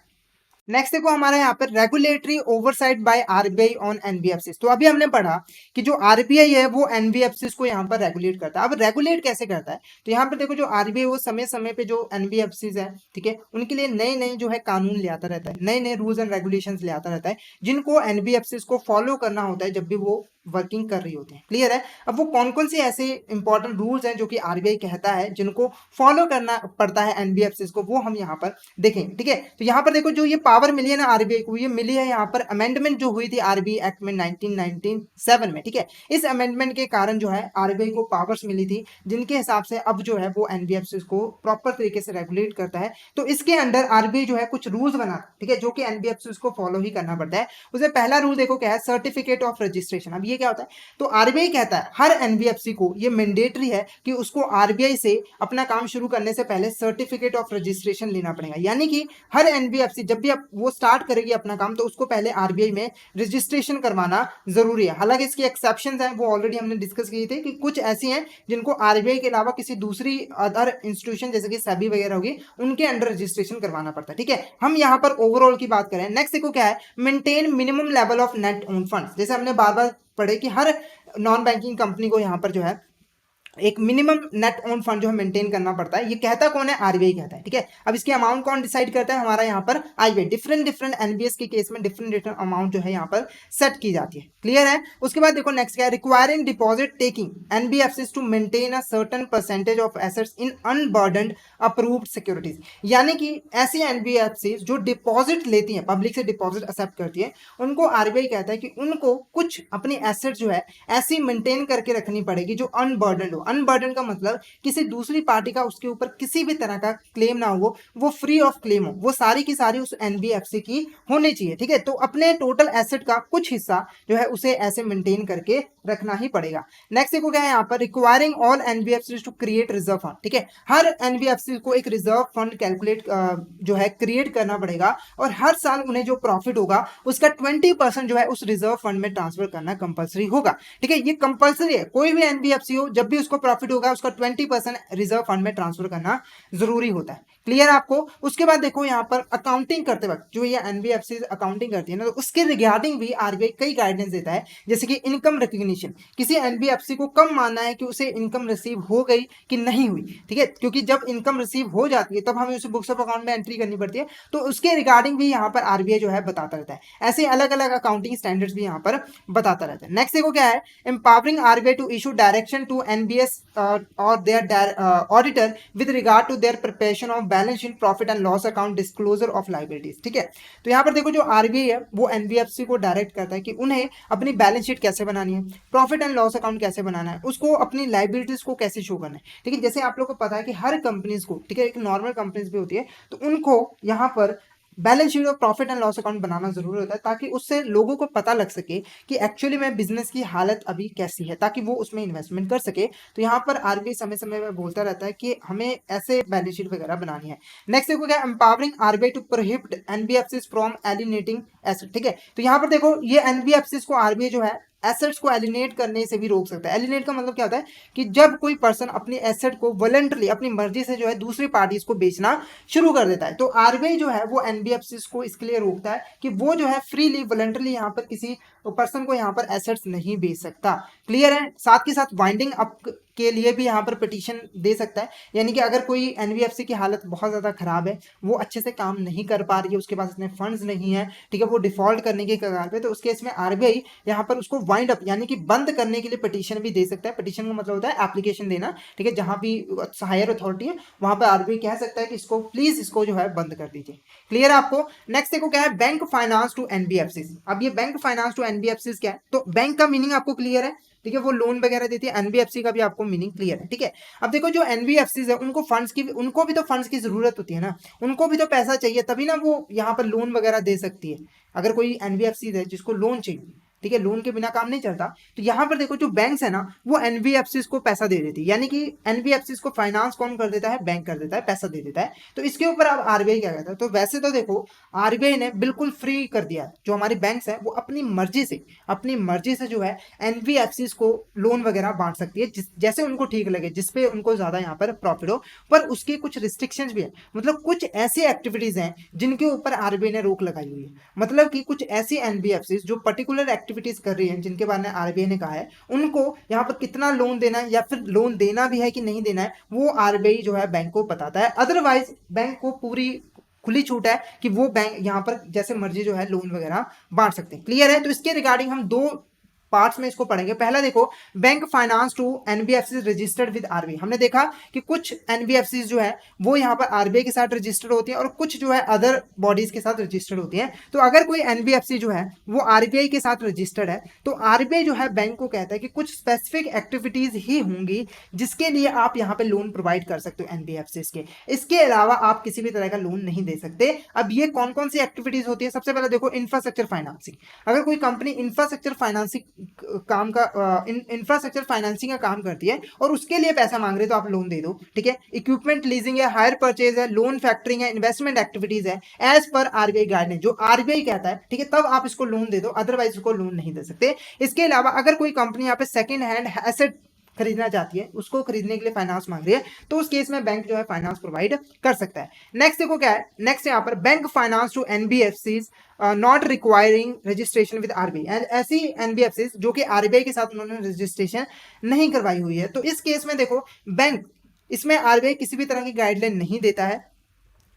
नेक्स्ट देखो हमारे यहाँ पर regulatory oversight by RBI on NBFC. तो अभी हमने पढ़ा कि जो आरबीआई है वो एनबीएफसी को यहाँ पर रेगुलेट करता है। अब रेगुलेट कैसे करता है? तो यहाँ पर देखो, जो आरबीआई वो समय समय पे जो एनबीएफसी है, ठीक है, उनके लिए नए नए जो है कानून ले आता रहता है, नए नए रूल्स एंड रेगुलेशन ले आता रहता है, जिनको एनबीएफसी को फॉलो करना होता है जब भी वो वर्किंग कर रही होती हैं। क्लियर है? अब वो कौन कौन से ऐसे इंपॉर्टेंट रूल्स हैं जो कि आरबीआई कहता है जिनको फॉलो करना पड़ता है एनबीएफसी को, वो हम यहाँ पर देखेंगे। ठीक है, तो यहाँ पर देखो जो ये पावर मिली है ना आरबीआई को, ये मिली है यहाँ पर अमेंडमेंट जो हुई थी आरबीआई एक्ट में 1997 में। ठीक है, इस अमेंडमेंट के कारण जो है आरबीआई को पावर्स मिली थी जिनके हिसाब से अब जो है वो एनबीएफसी को प्रॉपर तरीके से रेगुलेट करता है। तो इसके अंडर आरबीआई जो है कुछ रूल्स बनाता है, ठीक है, जो कि एनबीएफसी को फॉलो ही करना पड़ता है। उसे पहला रूल देखो क्या है, सर्टिफिकेट ऑफ रजिस्ट्रेशन। अब ये क्या होता है, तो आरबीआई कहता है हर एनबीएफसी को ये मैंडेटरी है कि उसको आरबीआई से अपना काम शुरू करने से पहले सर्टिफिकेट ऑफ रजिस्ट्रेशन लेना पड़ेगा। यानी कि हर एनबीएफसी जब भी वो स्टार्ट करेगी अपना काम तो उसको पहले आरबीआई में रजिस्ट्रेशन करवाना जरूरी है। हालांकि इसकी एक्सेप्शंस हैं, वो ऑलरेडी हमने डिस्कस की थी कि कुछ ऐसी हैं जिनको आरबीआई के अलावा किसी दूसरी अदर इंस्टीट्यूशन जैसे कि सेबी वगैरह होगी उनके अंडर रजिस्ट्रेशन करवाना पड़ता है। ठीक है, हम यहाँ पर ओवरऑल की बात करें। नेक्स्ट देखो क्या है, maintain minimum level of net own funds. जैसे हमने बार बार पढ़े कि हर नॉन बैंकिंग कंपनी को यहाँ पर जो है एक मिनिमम नेट ओन फंड जो है मेंटेन करना पड़ता है। ये कहता कौन है, आरबीआई कहता है। ठीक है, अब इसकी अमाउंट कौन डिसाइड करता है, हमारा यहाँ पर आरबीआई। डिफरेंट एनबीएस के केस में डिफरेंट अमाउंट जो है यहाँ पर सेट की जाती है। क्लियर है? उसके बाद देखो नेक्स्ट क्या है, requiring deposit taking NBFC to maintain a certain percentage of assets in unburdened approved securities. यानी कि ऐसी एनबीएफसी जो डिपॉजिट लेती है, पब्लिक से डिपॉजिट एक्सेप्ट करती है, उनको आरबीआई कहता है कि उनको कुछ अपनी एसेट जो है ऐसी मेंटेन करके रखनी पड़ेगी जो अनबर्डन्ड हो। अनबर्डन का मतलब किसी दूसरी पार्टी का उसके ऊपर किसी भी तरह का क्लेम ना हो, वो फ्री ऑफ क्लेम हो, वो सारी की सारी उस एनबीएफसी की होनी चाहिए। ठीक है, तो अपने टोटल एसेट का कुछ हिस्सा जो है उसे ऐसे मेंटेन करके रखना ही पड़ेगा। नेक्स्ट देखो क्या है यहाँ पर, requiring all NBFC to create reserve fund. ठीक है, हर एनबीएफसी को एक रिजर्व फंड कैलकुलेट जो है क्रिएट करना पड़ेगा और हर साल उन्हें जो प्रॉफिट होगा उसका 20% जो है उस रिजर्व फंड में ट्रांसफर करना कंपलसरी होगा। ठीक है, ये कंपलसरी है, कोई भी एनबीएफसी हो जब भी उसको प्रॉफिट होगा उसका 20% रिजर्व फंड में ट्रांसफर करना जरूरी होता है। क्लियर आपको? उसके बाद देखो यहाँ पर अकाउंटिंग करते वक्त जो ये एनबीएफसी अकाउंटिंग करती है ना, तो उसके रिगार्डिंग भी आरबीआई कई गाइडेंस देता है। जैसे कि इनकम रिकग्निशन, किसी एनबीएफसी को कब मानना है कि उसे इनकम रिसीव हो गई कि नहीं हुई। ठीक है, क्योंकि जब इनकम रिसीव हो जाती है तब हमें उसे बुक्स ऑफ अकाउंट में एंट्री करनी पड़ती है, तो उसके रिगार्डिंग भी यहाँ पर आरबीआई जो है बताता रहता है। ऐसे अलग अलग अकाउंटिंग स्टैंडर्ड्स भी यहाँ पर बताता रहता है। नेक्स्ट देखो क्या है, empowering RBI to issue direction to NBS और their auditor with regard to their preparation of balance sheet, profit and loss account, disclosure of liabilities. ठीक है, तो यहाँ पर देखो जो आरबीआई है वो एनबीएफसी को डायरेक्ट करता है कि उन्हें अपनी बैलेंस शीट कैसे बनानी है, प्रॉफिट एंड लॉस अकाउंट कैसे बनाना है, उसको अपनी लायबिलिटीज को कैसे शो करना है। ठीक है, जैसे आप लोगों को पता है कि हर कंपनीज को, ठीक है, एक नॉर्मल कंपनीज भी होती है तो उनको यहाँ पर बैलेंस शीट और प्रॉफिट एंड लॉस अकाउंट बनाना जरूरी होता है ताकि उससे लोगों को पता लग सके कि एक्चुअली में बिजनेस की हालत अभी कैसी है, ताकि वो उसमें इन्वेस्टमेंट कर सके। तो यहाँ पर आरबीआई समय समय में बोलता रहता है कि हमें ऐसे बैलेंस शीट वगैरह बनानी है। नेक्स्ट देखो क्या, empowering RBI to prohibit NBFC from alienating asset. ठीक है, तो यहाँ पर देखो ये एनबीएफसी को आरबीआई जो है एसेट्स को एलिनेट करने से भी रोक सकता है। एलिनेट का मतलब क्या होता है कि जब कोई पर्सन अपनी एसेट को वॉलंटरी अपनी मर्जी से जो है दूसरी पार्टीज को बेचना शुरू कर देता है, तो आरबीआई जो है वो एनबीएफसी को इसके लिए रोकता है कि वो जो है फ्रीली वॉलंटरली यहाँ पर किसी पर्सन को यहाँ पर एसेट्स नहीं बेच सकता। क्लियर है? साथ के साथ वाइंडिंग अप के लिए भी यहाँ पर पिटीशन दे सकता है। यानी कि अगर कोई एनबीएफसी की हालत बहुत ज़्यादा खराब है, वो अच्छे से काम नहीं कर पा रही है, उसके पास इतने फंड्स नहीं है, ठीक है, वो डिफॉल्ट करने के कगार पे, तो उस केस में आरबीआई यहाँ पर उसको वाइंड अप यानी कि बंद करने के लिए पिटीशन भी दे सकता है। पिटीशन का मतलब होता है एप्लीकेशन देना। ठीक है, जहाँ भी हायर अथॉरिटी है वहाँ पर आरबीआई कह सकता है कि इसको प्लीज इसको जो है बंद कर दीजिए। क्लियर है आपको? नेक्स्ट देखो क्या है, बैंक फाइनेंस टू एनबीएफसी। अब ये बैंक फाइनेंस टू एनबीएफसी क्या है, तो बैंक का मीनिंग आपको क्लियर है। ठीक है, वो लोन वगैरह देती है। एनबीएफसी का भी आपको मीनिंग क्लियर है। ठीक है, अब देखो जो एनबीएफसी है उनको फंड्स की, उनको भी तो फंड्स की जरूरत होती है ना, उनको भी तो पैसा चाहिए, तभी ना वो यहाँ पर लोन वगैरह दे सकती है। अगर कोई एनबीएफसी है जिसको लोन चाहिए, ठीक है, लोन के बिना काम नहीं चलता, तो यहाँ पर देखो जो बैंक्स है ना वो एनबीएफसी को पैसा दे देती है। यानी कि एनबीएफसी को फाइनेंस कौन कर देता है, बैंक कर देता है, पैसा दे देता है। तो इसके ऊपर अब आरबीआई क्या कहता है, तो वैसे तो देखो आरबीआई ने बिल्कुल फ्री कर दिया है, जो हमारी बैंक्स है वो अपनी मर्जी से जो है एनबीएफसी को लोन वगैरह बांट सकती है जैसे उनको ठीक लगे, जिसपे उनको ज्यादा यहाँ पर प्रॉफिट हो। पर उसके कुछ रिस्ट्रिक्शंस भी है, मतलब कुछ ऐसी एक्टिविटीज हैं जिनके ऊपर आरबीआई ने रोक लगाई हुई है। मतलब कि कुछ ऐसी एनबीएफसी जो पर्टिकुलर एक्टिविटीज कर रही हैं जिनके बारे में आरबीआई ने कहा है उनको यहाँ पर कितना लोन देना है या फिर लोन देना भी है कि नहीं देना है, वो आरबीआई जो है बैंक को बताता है। अदरवाइज बैंक को पूरी खुली छूट है कि वो बैंक यहाँ पर जैसे मर्जी जो है लोन वगैरह बांट सकते हैं। क्लियर है? तो इसके रिगार्डिंग हम दो पार्ट्स में इसको पढ़ेंगे। पहला देखो, bank finance to NBFC registered with RBI. हमने देखा कि कुछ एनबीएफसी जो है वो यहाँ पर आरबीआई के साथ रजिस्टर्ड होती है और कुछ जो है अदर बॉडीज के साथ रजिस्टर्ड होती है। तो अगर कोई एनबीएफसी जो है वो आरबीआई के साथ रजिस्टर्ड है तो आरबीआई जो है बैंक को कहता है कि कुछ स्पेसिफिक एक्टिविटीज ही होंगी जिसके लिए आप यहाँ पे लोन प्रोवाइड कर सकते हो एनबीएफसी के। इसके अलावा आप किसी भी तरह का लोन नहीं दे सकते। अब ये कौन कौन सी एक्टिविटीज होती है? सबसे पहले देखो, इंफ्रास्ट्रक्चर फाइनेंसिंग। अगर कोई कंपनी इंफ्रास्ट्रक्चर फाइनेंसिंग काम का इंफ्रास्ट्रक्चर फाइनेंसिंग का काम करती है और उसके लिए पैसा मांग रहे तो आप लोन दे दो, ठीक है। इक्विपमेंट लीजिंग है, हायर परचेज है, लोन फैक्टरिंग है, इन्वेस्टमेंट एक्टिविटीज है, एज पर आरबीआई गाइडलाइन, जो आरबीआई कहता है, ठीक है, तब आप इसको लोन दे दो, अदरवाइज इसको लोन नहीं दे सकते। इसके अलावा अगर कोई कंपनी यहाँ पे सेकंड हैंड एसेट खरीदना चाहती है, उसको खरीदने के लिए फाइनेंस मांग रही है, तो उस केस में बैंक जो है फाइनेंस प्रोवाइड कर सकता है। नेक्स्ट देखो क्या है, नेक्स्ट यहाँ पर bank finance to NBFCs not requiring registration with RBI. ऐसी एनबीएफसी जो कि आरबीआई के साथ उन्होंने रजिस्ट्रेशन नहीं करवाई हुई है, तो इस केस में देखो बैंक, इसमें आरबीआई किसी भी तरह की गाइडलाइन नहीं देता है।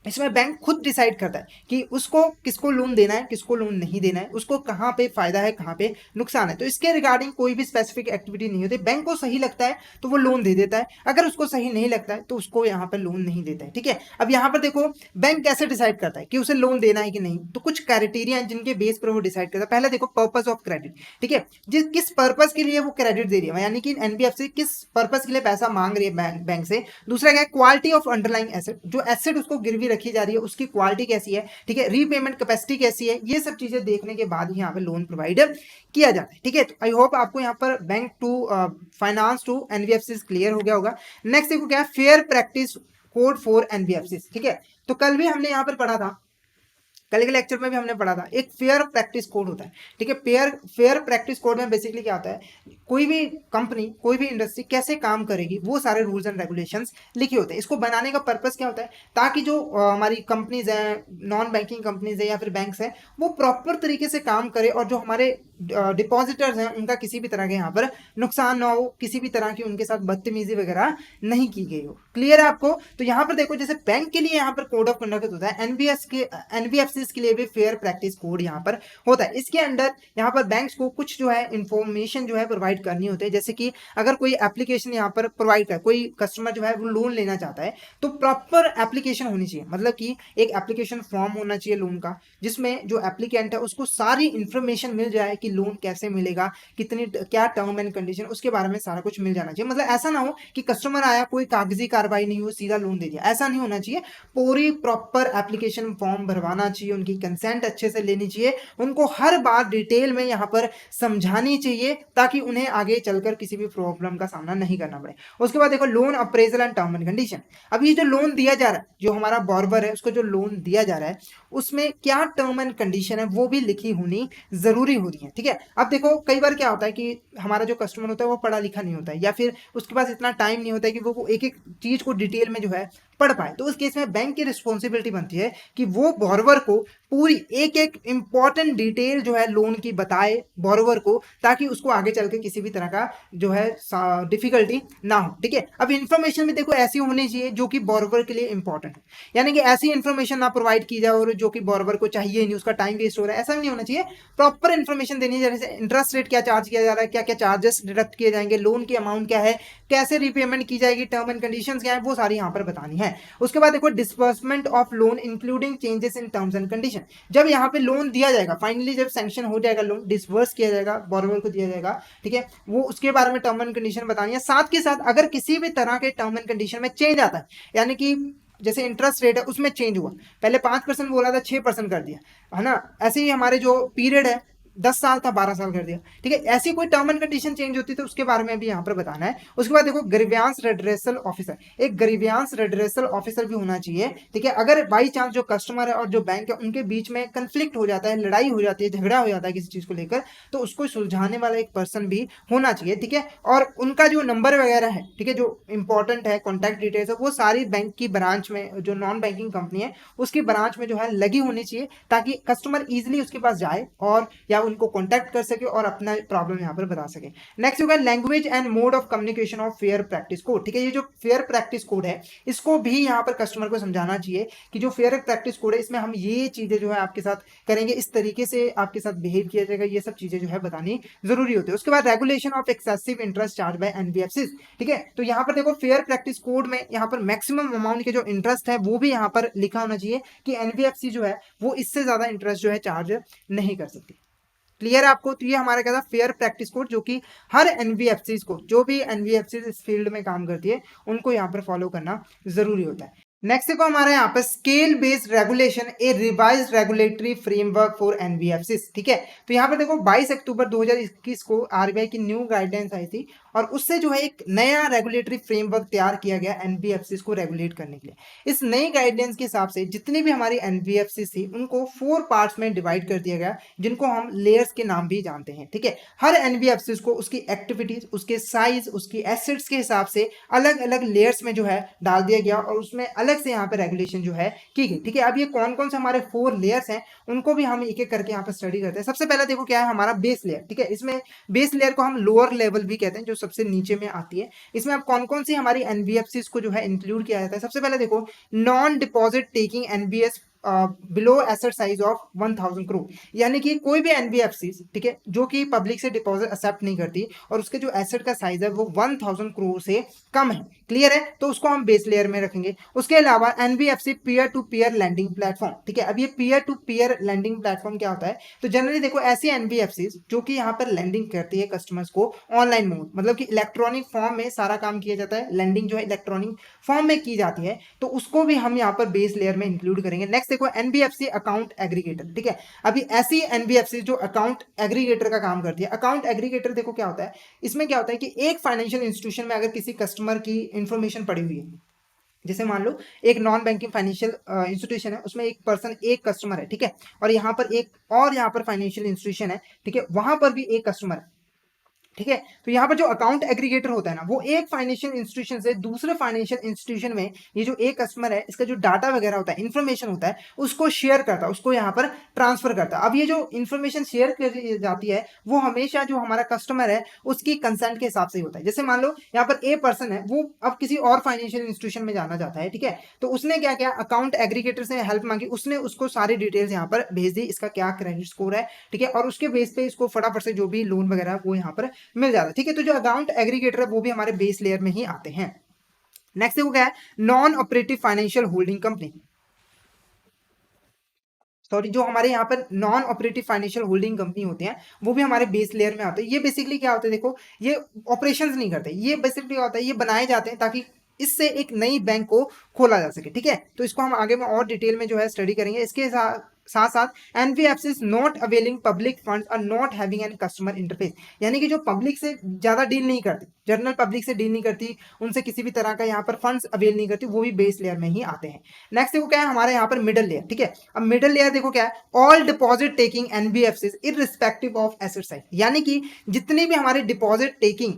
इसमें बैंक खुद डिसाइड करता है कि उसको किसको लोन देना है, किसको लोन नहीं देना है, उसको कहाँ पे फायदा है, कहाँ पे नुकसान है। तो इसके रिगार्डिंग कोई भी स्पेसिफिक एक्टिविटी नहीं होती। बैंक को सही लगता है तो वो लोन दे देता है, अगर उसको सही नहीं लगता है तो उसको यहाँ पर लोन नहीं देता है, ठीक है। अब यहाँ पर देखो बैंक कैसे डिसाइड करता है कि उसे लोन देना है कि नहीं, तो कुछ क्राइटेरिया है जिनके बेस पर वो डिसाइड करता है। पहले देखो, पर्पस ऑफ क्रेडिट, ठीक है, जिस किस पर्पस के लिए वो क्रेडिट दे रही है, यानी कि एनबीएफसी किस पर्पस के लिए पैसा मांग रही है बैंक से। दूसरा क्या है, क्वालिटी ऑफ अंडरलाइंग एसेट, जो एसेट उसको गिरवी रखी जा रही है उसकी क्वालिटी कैसी है, ठीक है, रीपेमेंट कैपेसिटी कैसी है, ये सब चीजें देखने के बाद ही यहाँ पे लोन प्रोवाइड किया जाता है, ठीक है। तो आई होप आपको यहाँ पर bank to finance to NBFC clear हो गया होगा। नेक्स्ट देखो क्या है, fair practice code for NBFC, ठीक है। तो कल भी हमने यहाँ पर पढ़ा था, कल के लेक्चर में भी हमने पढ़ा था, एक फेयर प्रैक्टिस कोड होता है, ठीक है। फेयर प्रैक्टिस कोड में बेसिकली क्या होता है, कोई भी कंपनी, कोई भी इंडस्ट्री कैसे काम करेगी वो सारे रूल्स एंड रेगुलेशंस लिखे होते हैं। इसको बनाने का पर्पस क्या होता है, ताकि जो हमारी कंपनीज हैं, नॉन बैंकिंग कंपनीज है या फिर बैंक्स हैं, वो प्रॉपर तरीके से काम करे और जो हमारे डिपॉजिटर्स हैं उनका किसी भी तरह के यहाँ पर नुकसान ना हो, किसी भी तरह की उनके साथ बदतमीजी वगैरह नहीं की गई हो। क्लियर है आपको? तो यहाँ पर देखो, जैसे बैंक के लिए यहाँ पर कोड ऑफ कंडक्ट होता है, एनबीएफसी के लिए भी फेयर प्रैक्टिस कोड यहाँ पर होता है। इसके अंदर यहाँ पर बैंक्स को कुछ जो है इंफॉर्मेशन जो है प्रोवाइड करनी होती है, जैसे कि अगर कोई एप्लीकेशन यहाँ पर प्रोवाइड कर, कोई कस्टमर जो है वो लोन लेना चाहता है, तो प्रॉपर एप्लीकेशन होनी चाहिए, मतलब कि एक एप्लीकेशन फॉर्म होना चाहिए लोन का, जिसमें जो एप्लीकेंट है उसको सारी इंफॉर्मेशन मिल जाए कि लोन कैसे मिलेगा, कितनी क्या टर्म एंड कंडीशन, उसके बारे में सारा कुछ मिल जाना चाहिए। मतलब ऐसा ना हो कि कस्टमर आया, कोई कागजी कार्रवाई नहीं हो, सीधा लोन दे दिया, ऐसा नहीं होना चाहिए। पूरी प्रॉपर एप्लीकेशन फॉर्म भरवाना चाहिए, उनकी कंसेंट अच्छे से लेनी चाहिए, उनको हर बात डिटेल में यहाँ पर समझानी चाहिए, ताकि उन्हें आगे चलकर किसी भी प्रॉब्लम का सामना नहीं करना पड़े। उसके बाद देखो, loan appraisal and term and condition. अब ये जो लोन दिया जा रहा है, जो हमारा बॉर्बर है उसको जो लोन दिया जा रहा है, उसमें क्या टर्म एंड कंडीशन है वो भी लिखी होनी जरूरी होती है, ठीक है। अब देखो, कई बार क्या होता है कि हमारा जो कस्टमर होता है वो पढ़ा लिखा नहीं होता है, या फिर उसके पास इतना टाइम नहीं होता है कि वो एक एक चीज को डिटेल में जो है पढ़ पाए। तो उस केस में बैंक की रिस्पॉन्सिबिलिटी बनती है कि वो बॉर्वर को पूरी एक एक इंपॉर्टेंट डिटेल जो है लोन की बताए बॉर्वर को, ताकि उसको आगे चल के किसी भी तरह का जो है डिफिकल्टी ना हो, ठीक है। अब इन्फॉर्मेशन भी देखो ऐसी होनी चाहिए जो कि बॉर्वर के लिए इंपॉर्टेंट है, यानी कि ऐसी इन्फॉर्मेशन ना प्रोवाइड की जाए और जो कि बॉर्वर को चाहिए नहीं, उसका टाइम वेस्ट हो रहा है, ऐसा भी नहीं होना चाहिए। प्रॉपर इन्फॉर्मेशन देनी है, जैसे इंटरेस्ट रेट क्या चार्ज किया जा रहा है, क्या क्या चार्जेस डिडक्ट किए जाएंगे, लोन की अमाउंट क्या है, कैसे रीपेमेंट की जाएगी, टर्म एंड कंडीशंस क्या है, वो सारी यहाँ पर बतानी है। उसके बाद देखो, disbursement of loan including changes in terms and condition. जब यहाँ पे लोन दिया जाएगा, फाइनली जब सैंक्शन हो जाएगा, लोन डिसबर्स किया जाएगा, बॉर्रोवर को दिया जाएगा, ठीक है, वो उसके बारे में टर्म एंड कंडीशन बतानी है। साथ के साथ अगर किसी भी तरह के टर्म एंड कंडीशन में चेंज आता है, यानी कि जैसे इंटरेस्ट रेट है उसमें चेंज हुआ, पहले 5% बोला था 6% कर दिया, है ना, ऐसे ही हमारे जो पीरियड है 10 साल था 12 साल कर दिया, ठीक है, ऐसी कोई टर्म एंड कंडीशन चेंज होती है तो उसके बारे में भी यहाँ पर बताना है। उसके बाद देखो, ग्रीवियांस रेड्रेसल ऑफिसर, एक ग्रीवियांस रेड्रेसल ऑफिसर भी होना चाहिए, ठीक है। अगर बाई चांस जो कस्टमर है और जो बैंक है उनके बीच में कंफ्लिक्ट हो जाता है, लड़ाई हो जाती है, झगड़ा हो जाता है किसी चीज को लेकर, तो उसको सुलझाने वाला एक पर्सन भी होना चाहिए, ठीक है। और उनका जो नंबर वगैरह है, ठीक है, जो इंपॉर्टेंट है, कॉन्टैक्ट डिटेल्स है, वो सारी बैंक की ब्रांच में, जो नॉन बैंकिंग कंपनी है उसकी ब्रांच में जो है लगी होनी चाहिए, ताकि कस्टमर इजिली उसके पास जाए और या उनको कॉन्टैक्ट कर सके और अपना प्रॉब्लम यहाँ पर बता सके। नेक्स्ट होगा language and mode of communication of fair practice code. ठीक है, ये जो फेयर प्रैक्टिस कोड है इसको भी यहाँ पर कस्टमर को समझाना चाहिए कि जो फेयर प्रैक्टिस कोड है इसमें हम ये चीजें जो है आपके साथ करेंगे, इस तरीके से आपके साथ बिहेव किया जाएगा, ये सब चीजें जो है बतानी जरूरी होती है। उसके बाद regulation of excessive interest charge by NBFC. ठीक है, तो यहाँ पर देखो फेयर प्रैक्टिस कोड में यहाँ पर मैक्सिमम अमाउंट के जो इंटरेस्ट है वो भी यहाँ पर लिखा होना चाहिए कि एनबीएफसी जो है वो इससे ज्यादा इंटरेस्ट जो है चार्ज नहीं कर सकती। क्लियर है आपको? तो ये हमारा क्या था फेयर प्रैक्टिस कोड, जो कि हर एनबीएफसी को, जो भी एनबीएफसी इस फील्ड में काम करती है उनको यहाँ पर फॉलो करना जरूरी होता है। नेक्स्ट देखो हमारे यहाँ पर scale based regulation A revised regulatory framework for NBFC. ठीक है, तो यहाँ पर देखो 22 अक्टूबर 2021 को आरबीआई की न्यू गाइडलाइंस आई थी और उससे जो है एक नया रेगुलेटरी फ्रेमवर्क तैयार किया गया एनबीएफसी को रेगुलेट करने के लिए। इस नई गाइडलाइंस के हिसाब से जितनी भी हमारी एनबीएफसी थी उनको 4 पार्ट्स में डिवाइड कर दिया गया, जिनको हम लेयर्स के नाम भी जानते हैं। ठीक है, हर एनबीएफसी को उसकी एक्टिविटीज, उसके साइज, उसकी एसेट्स के हिसाब से अलग अलग लेयर्स में जो है डाल दिया गया और उसमें अलग से यहाँ पे रेगुलेशन जो है की गई। ठीक है, अब ये कौन कौन से हमारे 4 लेयर्स हैं उनको भी हम एक एक करके यहाँ पर स्टडी करते हैं। सबसे पहले देखो क्या है हमारा बेस लेयर। ठीक है, इसमें बेस लेयर को हम लोअर लेवल भी कहते हैं, जो सबसे नीचे में आती है। इसमें अब कौन कौन सी हमारी एनबीएफसी को जो है इंक्लूड किया जाता है। सबसे पहले देखो non deposit taking NBS below asset size of 1000 crore, यानी कि कोई भी एनबीएफसी, ठीक है, जो कि पब्लिक से डिपॉजिट एक्सेप्ट नहीं करती और उसके जो एसेट का साइज है वो 1000 करोड़ से कम है। क्लियर है, तो उसको हम बेस लेयर में रखेंगे। उसके अलावा NBFC peer to peer lending platform. ठीक है, अब ये peer to peer lending platform क्या होता है? तो जनरली देखो ऐसी एनबीएफसी जो कि यहाँ पर लैंडिंग करती है कस्टमर्स को ऑनलाइन मोड, मतलब कि इलेक्ट्रॉनिक फॉर्म में सारा काम किया जाता है, लैंडिंग जो है इलेक्ट्रॉनिक फॉर्म में की जाती है, तो उसको भी हम यहाँ पर बेस लेयर में इंक्लूड करेंगे। नेक्स्ट देखो एनबीएफसी अकाउंट एग्रीगेटर। ठीक है, अभी ऐसी एनबीएफसी जो अकाउंट एग्रीगेटर का काम करती है। अकाउंट एग्रीगेटर देखो क्या होता है, इसमें क्या होता है कि एक फाइनेंशियल इंस्टीट्यूशन में अगर किसी कस्टमर की इंफॉर्मेशन पड़ी हुई है, जैसे मान लो एक नॉन बैंकिंग फाइनेंशियल इंस्टीट्यूशन है, उसमें एक पर्सन, एक कस्टमर है। ठीक है, और यहाँ पर एक और यहाँ पर फाइनेंशियल इंस्टीट्यूशन है। ठीक है, वहां पर भी एक कस्टमर है। ठीक है, तो यहाँ पर जो अकाउंट एग्रीगेटर होता है ना, वो एक फाइनेंशियल इंस्टीट्यूशन से दूसरे फाइनेंशियल इंस्टीट्यूशन में ये जो एक कस्टमर है इसका जो डाटा वगैरह होता है, इन्फॉर्मेशन होता है, उसको शेयर करता है, उसको यहाँ पर ट्रांसफर करता है। अब ये जो इन्फॉर्मेशन शेयर की जाती है वो हमेशा जो हमारा कस्टमर है उसकी कंसेंट के हिसाब से ही होता है। जैसे मान लो यहाँ पर ए पर्सन है, वो अब किसी और फाइनेंशियल इंस्टीट्यूशन में जाना चाहता है। ठीक है, तो उसने क्या किया, अकाउंट एग्रीगेटर से हेल्प मांगी, उसने उसको सारी डिटेल्स यहाँ पर भेज दी, इसका क्या क्रेडिट स्कोर है। ठीक है, और उसके बेस पे इसको फटाफट से जो भी लोन वगैरह वो यहाँ पर मिल जाता है। ठीक है, तो जो अकाउंट एग्रीगेटर है वो भी हमारे बेस लेयर में ही आते हैं। नेक्स्ट देखो क्या है, non operative financial holding company. Sorry, जो हमारे यहाँ पर non operative financial holding company होते हैं वो भी हमारे बेस लेयर में आते हैं। ये बेसिकली क्या होता है, देखो ये ऑपरेशंस नहीं करते, ये बेसिकली क्या होता है, ये बनाए जाते हैं ताकि इससे एक नई बैंक को खोला जा सके। ठीक है, तो इसको हम आगे में और डिटेल में जो है स्टडी करेंगे। इसके साथ साथ NBFC not availing public funds और not having an customer interface, यानी कि जो पब्लिक से ज्यादा डील नहीं करती, जनरल पब्लिक से डील नहीं करती, उनसे किसी भी तरह का यहाँ पर फंड्स अवेल नहीं करती, वो भी बेस लेयर में ही आते हैं। नेक्स्ट देखो क्या है हमारे यहाँ पर मिडल लेयर। ठीक है, अब मिडल लेयर देखो क्या है, all deposit taking NBFC irrespective of asset size, यानी कि जितनी भी हमारे डिपॉजिट टेकिंग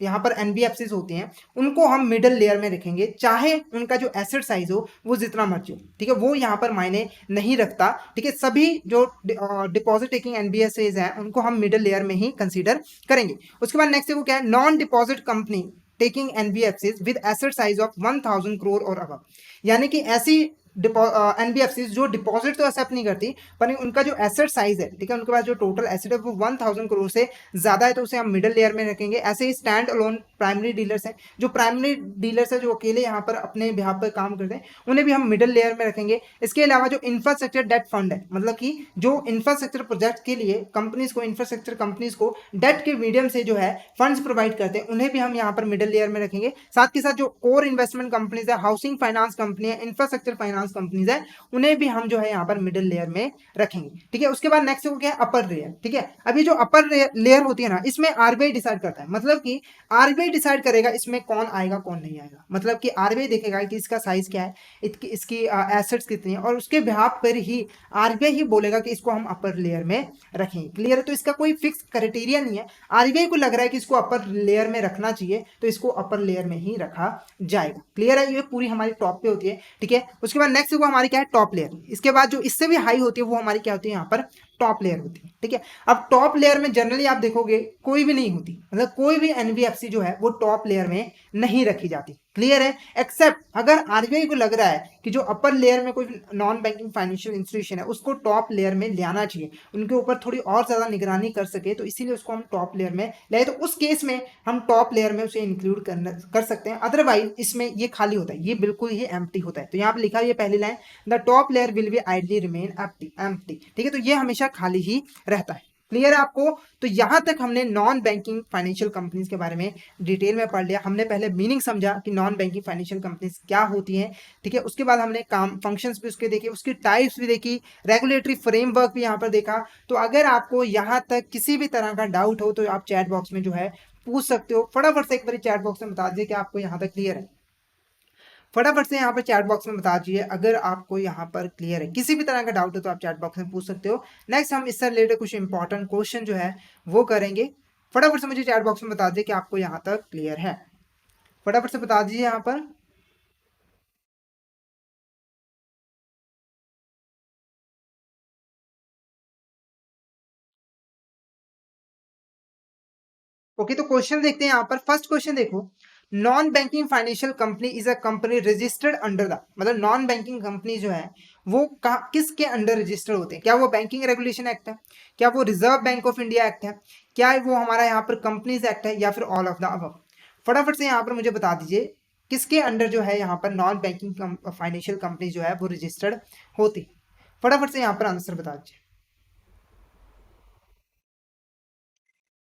यहाँ पर एनबीएफसी होती हैं उनको हम मिडल लेयर में रखेंगे, चाहे उनका जो एसेट साइज हो वो जितना मर्जी हो। ठीक है, वो यहाँ पर मायने नहीं रखता। ठीक है, सभी जो डिपॉजिट टेकिंग एनबीएफसी हैं उनको हम मिडल लेयर में ही कंसीडर करेंगे। उसके बाद नेक्स्ट वो क्या है, non deposit company taking NBFC with asset size of 1000 crore और अबव, यानी कि ऐसी एनबीएफसी जो डिपॉजिट तो एक्सेप्ट नहीं करती पर उनका जो एसेट साइज है, ठीक है, उनके पास जो टोटल एसेट है वो 1000 करोड़ से ज्यादा है, तो उसे हम मिडिल लेयर में रखेंगे। ऐसे ही स्टैंड अलोन प्राइमरी डीलर्स हैं, जो प्राइमरी डीलर्स है जो अकेले यहाँ पर अपने बिहाफ पर काम करते हैं, उन्हें भी हम मिडिल लेयर में रखेंगे। इसके अलावा जो इंफ्रास्ट्रक्चर डेट फंड है, मतलब कि जो इंफ्रास्ट्रक्चर प्रोजेक्ट के लिए कंपनीज को, इंफ्रास्ट्रक्चर कंपनीज को डेट के मीडियम से जो है फंड्स प्रोवाइड करते हैं, उन्हें भी हम यहाँ पर मिडिल लेयर में रखेंगे। साथ के साथ जो कोर इन्वेस्टमेंट कंपनीज है, हाउसिंग फाइनेंस कंपनी है, इंफ्रास्ट्रक्चर फाइनेंस कंपनीज है, उन्हें भी हम जो है यहाँ पर मिडिल लेयर में रखेंगे। ठीक है, उसके बाद नेक्स्ट हो गया अपर लेयर। ठीक है, अब ये जो अपर लेयर होती है ना, इसमें आरबीआई डिसाइड करता है, मतलब कि आरबीआई डिसाइड करेगा इसमें कौन आएगा कौन नहीं आएगा, मतलब कि आरबीआई देखेगा कि इसका साइज क्या है, इसकी एसेट्स कितनी है, और उसके बिहाफ पर ही आरबीआई ही बोलेगा कि इसको हम अपर लेयर में रखेंगे। क्लियर है, तो इसका कोई फिक्स क्राइटेरिया नहीं है, आरबीआई को लग रहा है कि इसको अपर लेयर में रखना चाहिए तो इसको अपर लेयर में ही रखा जाएगा। क्लियर है, ये पूरी हमारी टॉप पे होती है। ठीक है, उसके बाद नेक्स्ट वो हमारी क्या है, टॉप लेयर। इसके बाद जो इससे भी हाई होती है वो हमारी क्या होती है यहाँ पर टॉप लेयर होती है, ठीक है। अब टॉप लेयर में जनरली आप देखोगे कोई भी नहीं होती, मतलब कोई भी एनबीएफसी जो है वो टॉप लेयर में नहीं रखी जाती, क्लियर है। एक्सेप्ट अगर आरबीआई को लग रहा है कि जो अपर लेयर में कोई नॉन बैंकिंग फाइनेंशियल इंस्टीट्यूशन है उसको टॉप लेयर में ले आना चाहिए, उनके ऊपर थोड़ी और ज्यादा निगरानी कर सके, तो इसीलिए उसको हम टॉप लेयर में ले, तो उस केस में हम टॉप लेयर में उसे इंक्लूड कर सकते हैं। अदरवाइज इसमें ये खाली होता है, ये बिल्कुल ही एम्प्टी होता है। तो यहाँ पे लिखा है ये पहली line, the top layer will be ideally remain empty, ठीक है। तो ये हमेशा खाली ही रहता है, क्लियर है आपको। तो यहां तक हमने नॉन बैंकिंग फाइनेंशियल कंपनीज के बारे में डिटेल में पढ़ लिया। हमने पहले मीनिंग समझा कि नॉन बैंकिंग फाइनेंशियल कंपनीज क्या होती हैं, ठीक है। उसके बाद हमने काम फंक्शंस भी उसके देखे, उसकी टाइप्स भी देखी, रेगुलेटरी फ्रेमवर्क भी यहाँ पर देखा। तो अगर आपको यहाँ तक किसी भी तरह का डाउट हो तो आप चैट बॉक्स में जो है पूछ सकते हो। फटाफट से एक बार चैट बॉक्स में बता दीजिए कि आपको यहाँ तक क्लियर है। फटाफट से यहाँ पर चैट बॉक्स में बता दीजिए अगर आपको यहाँ पर क्लियर है। किसी भी तरह का डाउट हो तो आप चैट बॉक्स में पूछ सकते हो। नेक्स्ट हम इससे रिलेटेड कुछ इंपॉर्टेंट क्वेश्चन जो है वो करेंगे। फटाफट से मुझे चैट बॉक्स में बता दीजिए कि आपको यहाँ तक क्लियर है। फटाफट से बता दीजिए यहाँ पर। ओके, तो क्वेश्चन देखते हैं यहाँ पर। फर्स्ट क्वेश्चन देखो, non banking financial company is a company registered under the, मतलब नॉन बैंकिंग कंपनी जो है वो किसके अंडर रजिस्टर्ड होते हैं? क्या वो बैंकिंग रेगुलेशन एक्ट है, क्या वो reserve bank of India act है, क्या वो हमारा यहाँ पर कंपनीज एक्ट है, या फिर ऑल ऑफ द अबव? फटाफट से यहाँ पर मुझे बता दीजिए किसके अंडर जो है यहाँ पर नॉन बैंकिंग फाइनेंशियल कंपनी जो है वो रजिस्टर्ड होती। फटाफट से यहाँ पर आंसर बता दीजिए।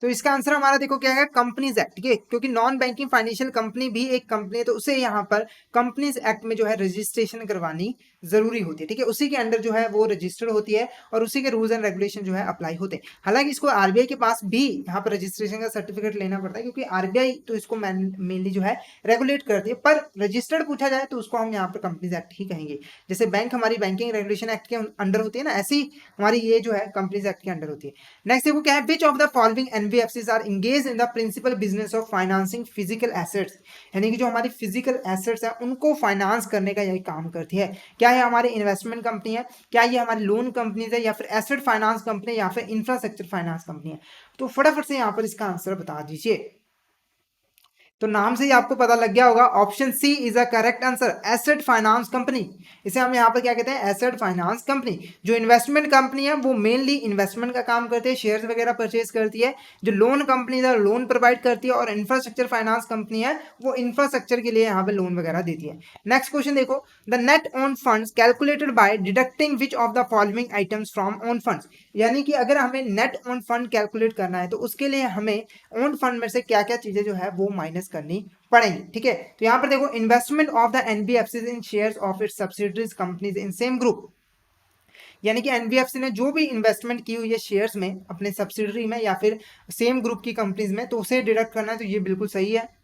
तो इसका आंसर हमारा देखो क्या है, कंपनीज एक्ट, ठीक है। क्योंकि नॉन बैंकिंग फाइनेंशियल कंपनी भी एक कंपनी है, तो उसे यहाँ पर कंपनीज एक्ट में जो है रजिस्ट्रेशन करवानी जरूरी होती है, ठीक है। उसी के अंडर जो है वो रजिस्टर्ड होती है और उसी के रूल्स एंड रेगुलेशन जो है अप्लाई होते हैं। हालांकि इसको आरबीआई के पास भी यहाँ पर रजिस्ट्रेशन का सर्टिफिकेट लेना पड़ता है, क्योंकि आरबीआई तो इसको मेनली जो है रेगुलेट करती है। पर रजिस्टर्ड पूछा जाए तो उसको हम यहाँ पर कंपनीज एक्ट ही कहेंगे। जैसे बैंक हमारी बैंकिंग रेगुलेशन एक्ट के अंडर होती है ना, ऐसी हमारी ये जो है कंपनीज एक्ट के अंडर होती है। नेक्स्ट देखो क्या है, which of the following NBFCs are engage in the principal business of financing physical assets, यानी कि जो हमारी फिजिकल एसेट्स है उनको फाइनेंस करने का यही काम करती है। क्या है हमारी इन्वेस्टमेंट कंपनी है, क्या ये हमारी लोन कंपनीज है, या फिर एसेट फाइनेंस कंपनी, या फिर इंफ्रास्ट्रक्चर फाइनेंस कंपनी है? तो फटाफट से यहाँ पर इसका आंसर बता दीजिए। तो नाम से ही आपको पता लग गया होगा, option C is a correct answer, asset finance company. इसे हम यहाँ पर क्या कहते हैं, एसेट फाइनेंस कंपनी। जो इन्वेस्टमेंट कंपनी है वो मेनली इन्वेस्टमेंट का काम करती है, शेयर्स वगैरह परचेज करती है। जो लोन कंपनी है लोन प्रोवाइड करती है, और इंफ्रास्ट्रक्चर फाइनेंस कंपनी है वो इंफ्रास्ट्रक्चर के लिए यहाँ पे लोन वगैरह देती है। नेक्स्ट क्वेश्चन देखो, the net own funds calculated by deducting which of the following items from own funds, यानी कि अगर हमें नेट ओन फंड कैलकुलेट करना है तो उसके लिए हमें ओन फंड में से क्या क्या चीजें जो है वो माइनस करनी पड़ेंगी, ठीक है। तो यहां पर देखो, investment of the NBFC in shares of its subsidiaries companies in same group, यानी कि एनबीएफसी ने जो भी इन्वेस्टमेंट की हुई है शेयर्स में अपने सब्सिडरी में या फिर सेम ग्रुप की कंपनीज में, तो उसे डिडक्ट करना है। तो ये बिल्कुल सही है।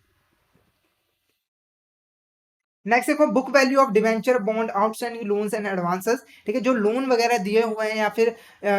नेक्स्ट देखो, book value of debenture bond outstanding loans and advances, ठीक है। जो लोन वगैरह दिए हुए हैं या फिर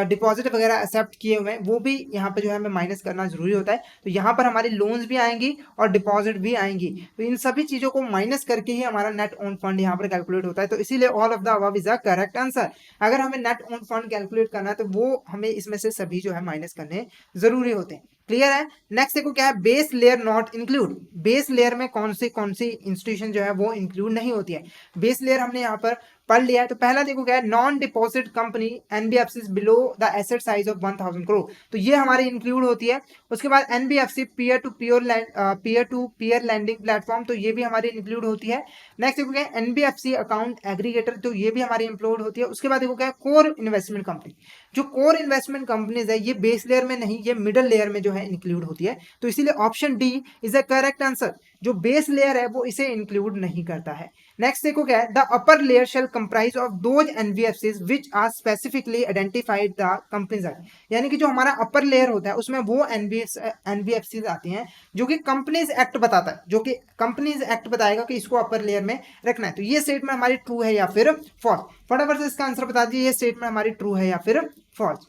डिपॉजिट वगैरह एक्सेप्ट किए हुए हैं वो भी यहाँ पे जो है हमें माइनस करना जरूरी होता है। तो यहाँ पर हमारी लोन्स भी आएंगी और डिपॉजिट भी आएंगी, तो इन सभी चीजों को माइनस करके ही हमारा नेट ओन फंड यहाँ पर कैलकुलेट होता है। तो इसीलिए all of the above is the correct answer. अगर हमें नेट ओन फंड कैलकुलेट करना है तो वो हमें इसमें से सभी जो है माइनस करने जरूरी होते हैं, क्लियर है। नेक्स्ट देखो क्या है, base layer not include, base layer में कौन सी इंस्टीट्यूशन जो है वो इंक्लूड नहीं होती है। बेस लेयर हमने यहाँ पर पढ़ लिया है। तो पहला देखो क्या है, non deposit company NBFC below the asset size of 1000 crore, तो ये हमारी इंक्लूड होती है। उसके बाद NBFC peer to peer lending platform, तो ये भी हमारी इंक्लूड होती है। नेक्स्ट देखो क्या है, एनबीएफसी अकाउंट एग्रीगेटर, तो ये भी हमारी इंक्लूड होती है। उसके बाद देखो क्या है, कोर इन्वेस्टमेंट कंपनी, जो कोर इन्वेस्टमेंट कंपनीज है ये बेस लेयर में नहीं, ये मिडल लेयर में जो है इंक्लूड होती है। तो इसीलिए option D is a correct answer. जो बेस लेयर है वो इसे इंक्लूड नहीं करता है। नेक्स्ट देखो क्या है, the upper layer shall comprise of those NBFCs which are specifically identified the companies act, यानी कि जो हमारा अपर लेयर होता है उसमें वो एनबीएफसीज आती हैं जो कि कंपनीज एक्ट बताता है, जो कि कंपनीज एक्ट बताएगा कि इसको अपर लेयर में रखना है। तो ये स्टेटमेंट हमारी ट्रू है या फिर फॉल्स? फटाफट से इसका आंसर बता दीजिए, ये स्टेटमेंट हमारी ट्रू है या फिर फॉल्स,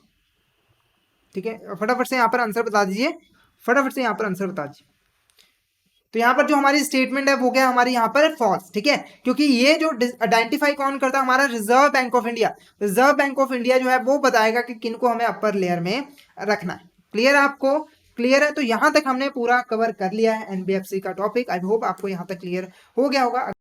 ठीक है। फटाफट से यहाँ पर आंसर बता दीजिए, फटाफट से यहाँ पर आंसर बता दीजिए। तो यहाँ पर जो हमारी स्टेटमेंट है वो क्या हमारी यहाँ पर फॉल्स, ठीक है, क्योंकि ये जो आइडेंटिफाई कौन करता है, हमारा reserve bank of India. Reserve bank of India जो है वो बताएगा कि किनको हमें अपर लेयर में रखना है। क्लियर है आपको? क्लियर है? तो यहाँ तक हमने पूरा कवर कर लिया है एनबीएफसी का टॉपिक। आई होप आपको यहाँ तक क्लियर हो गया होगा।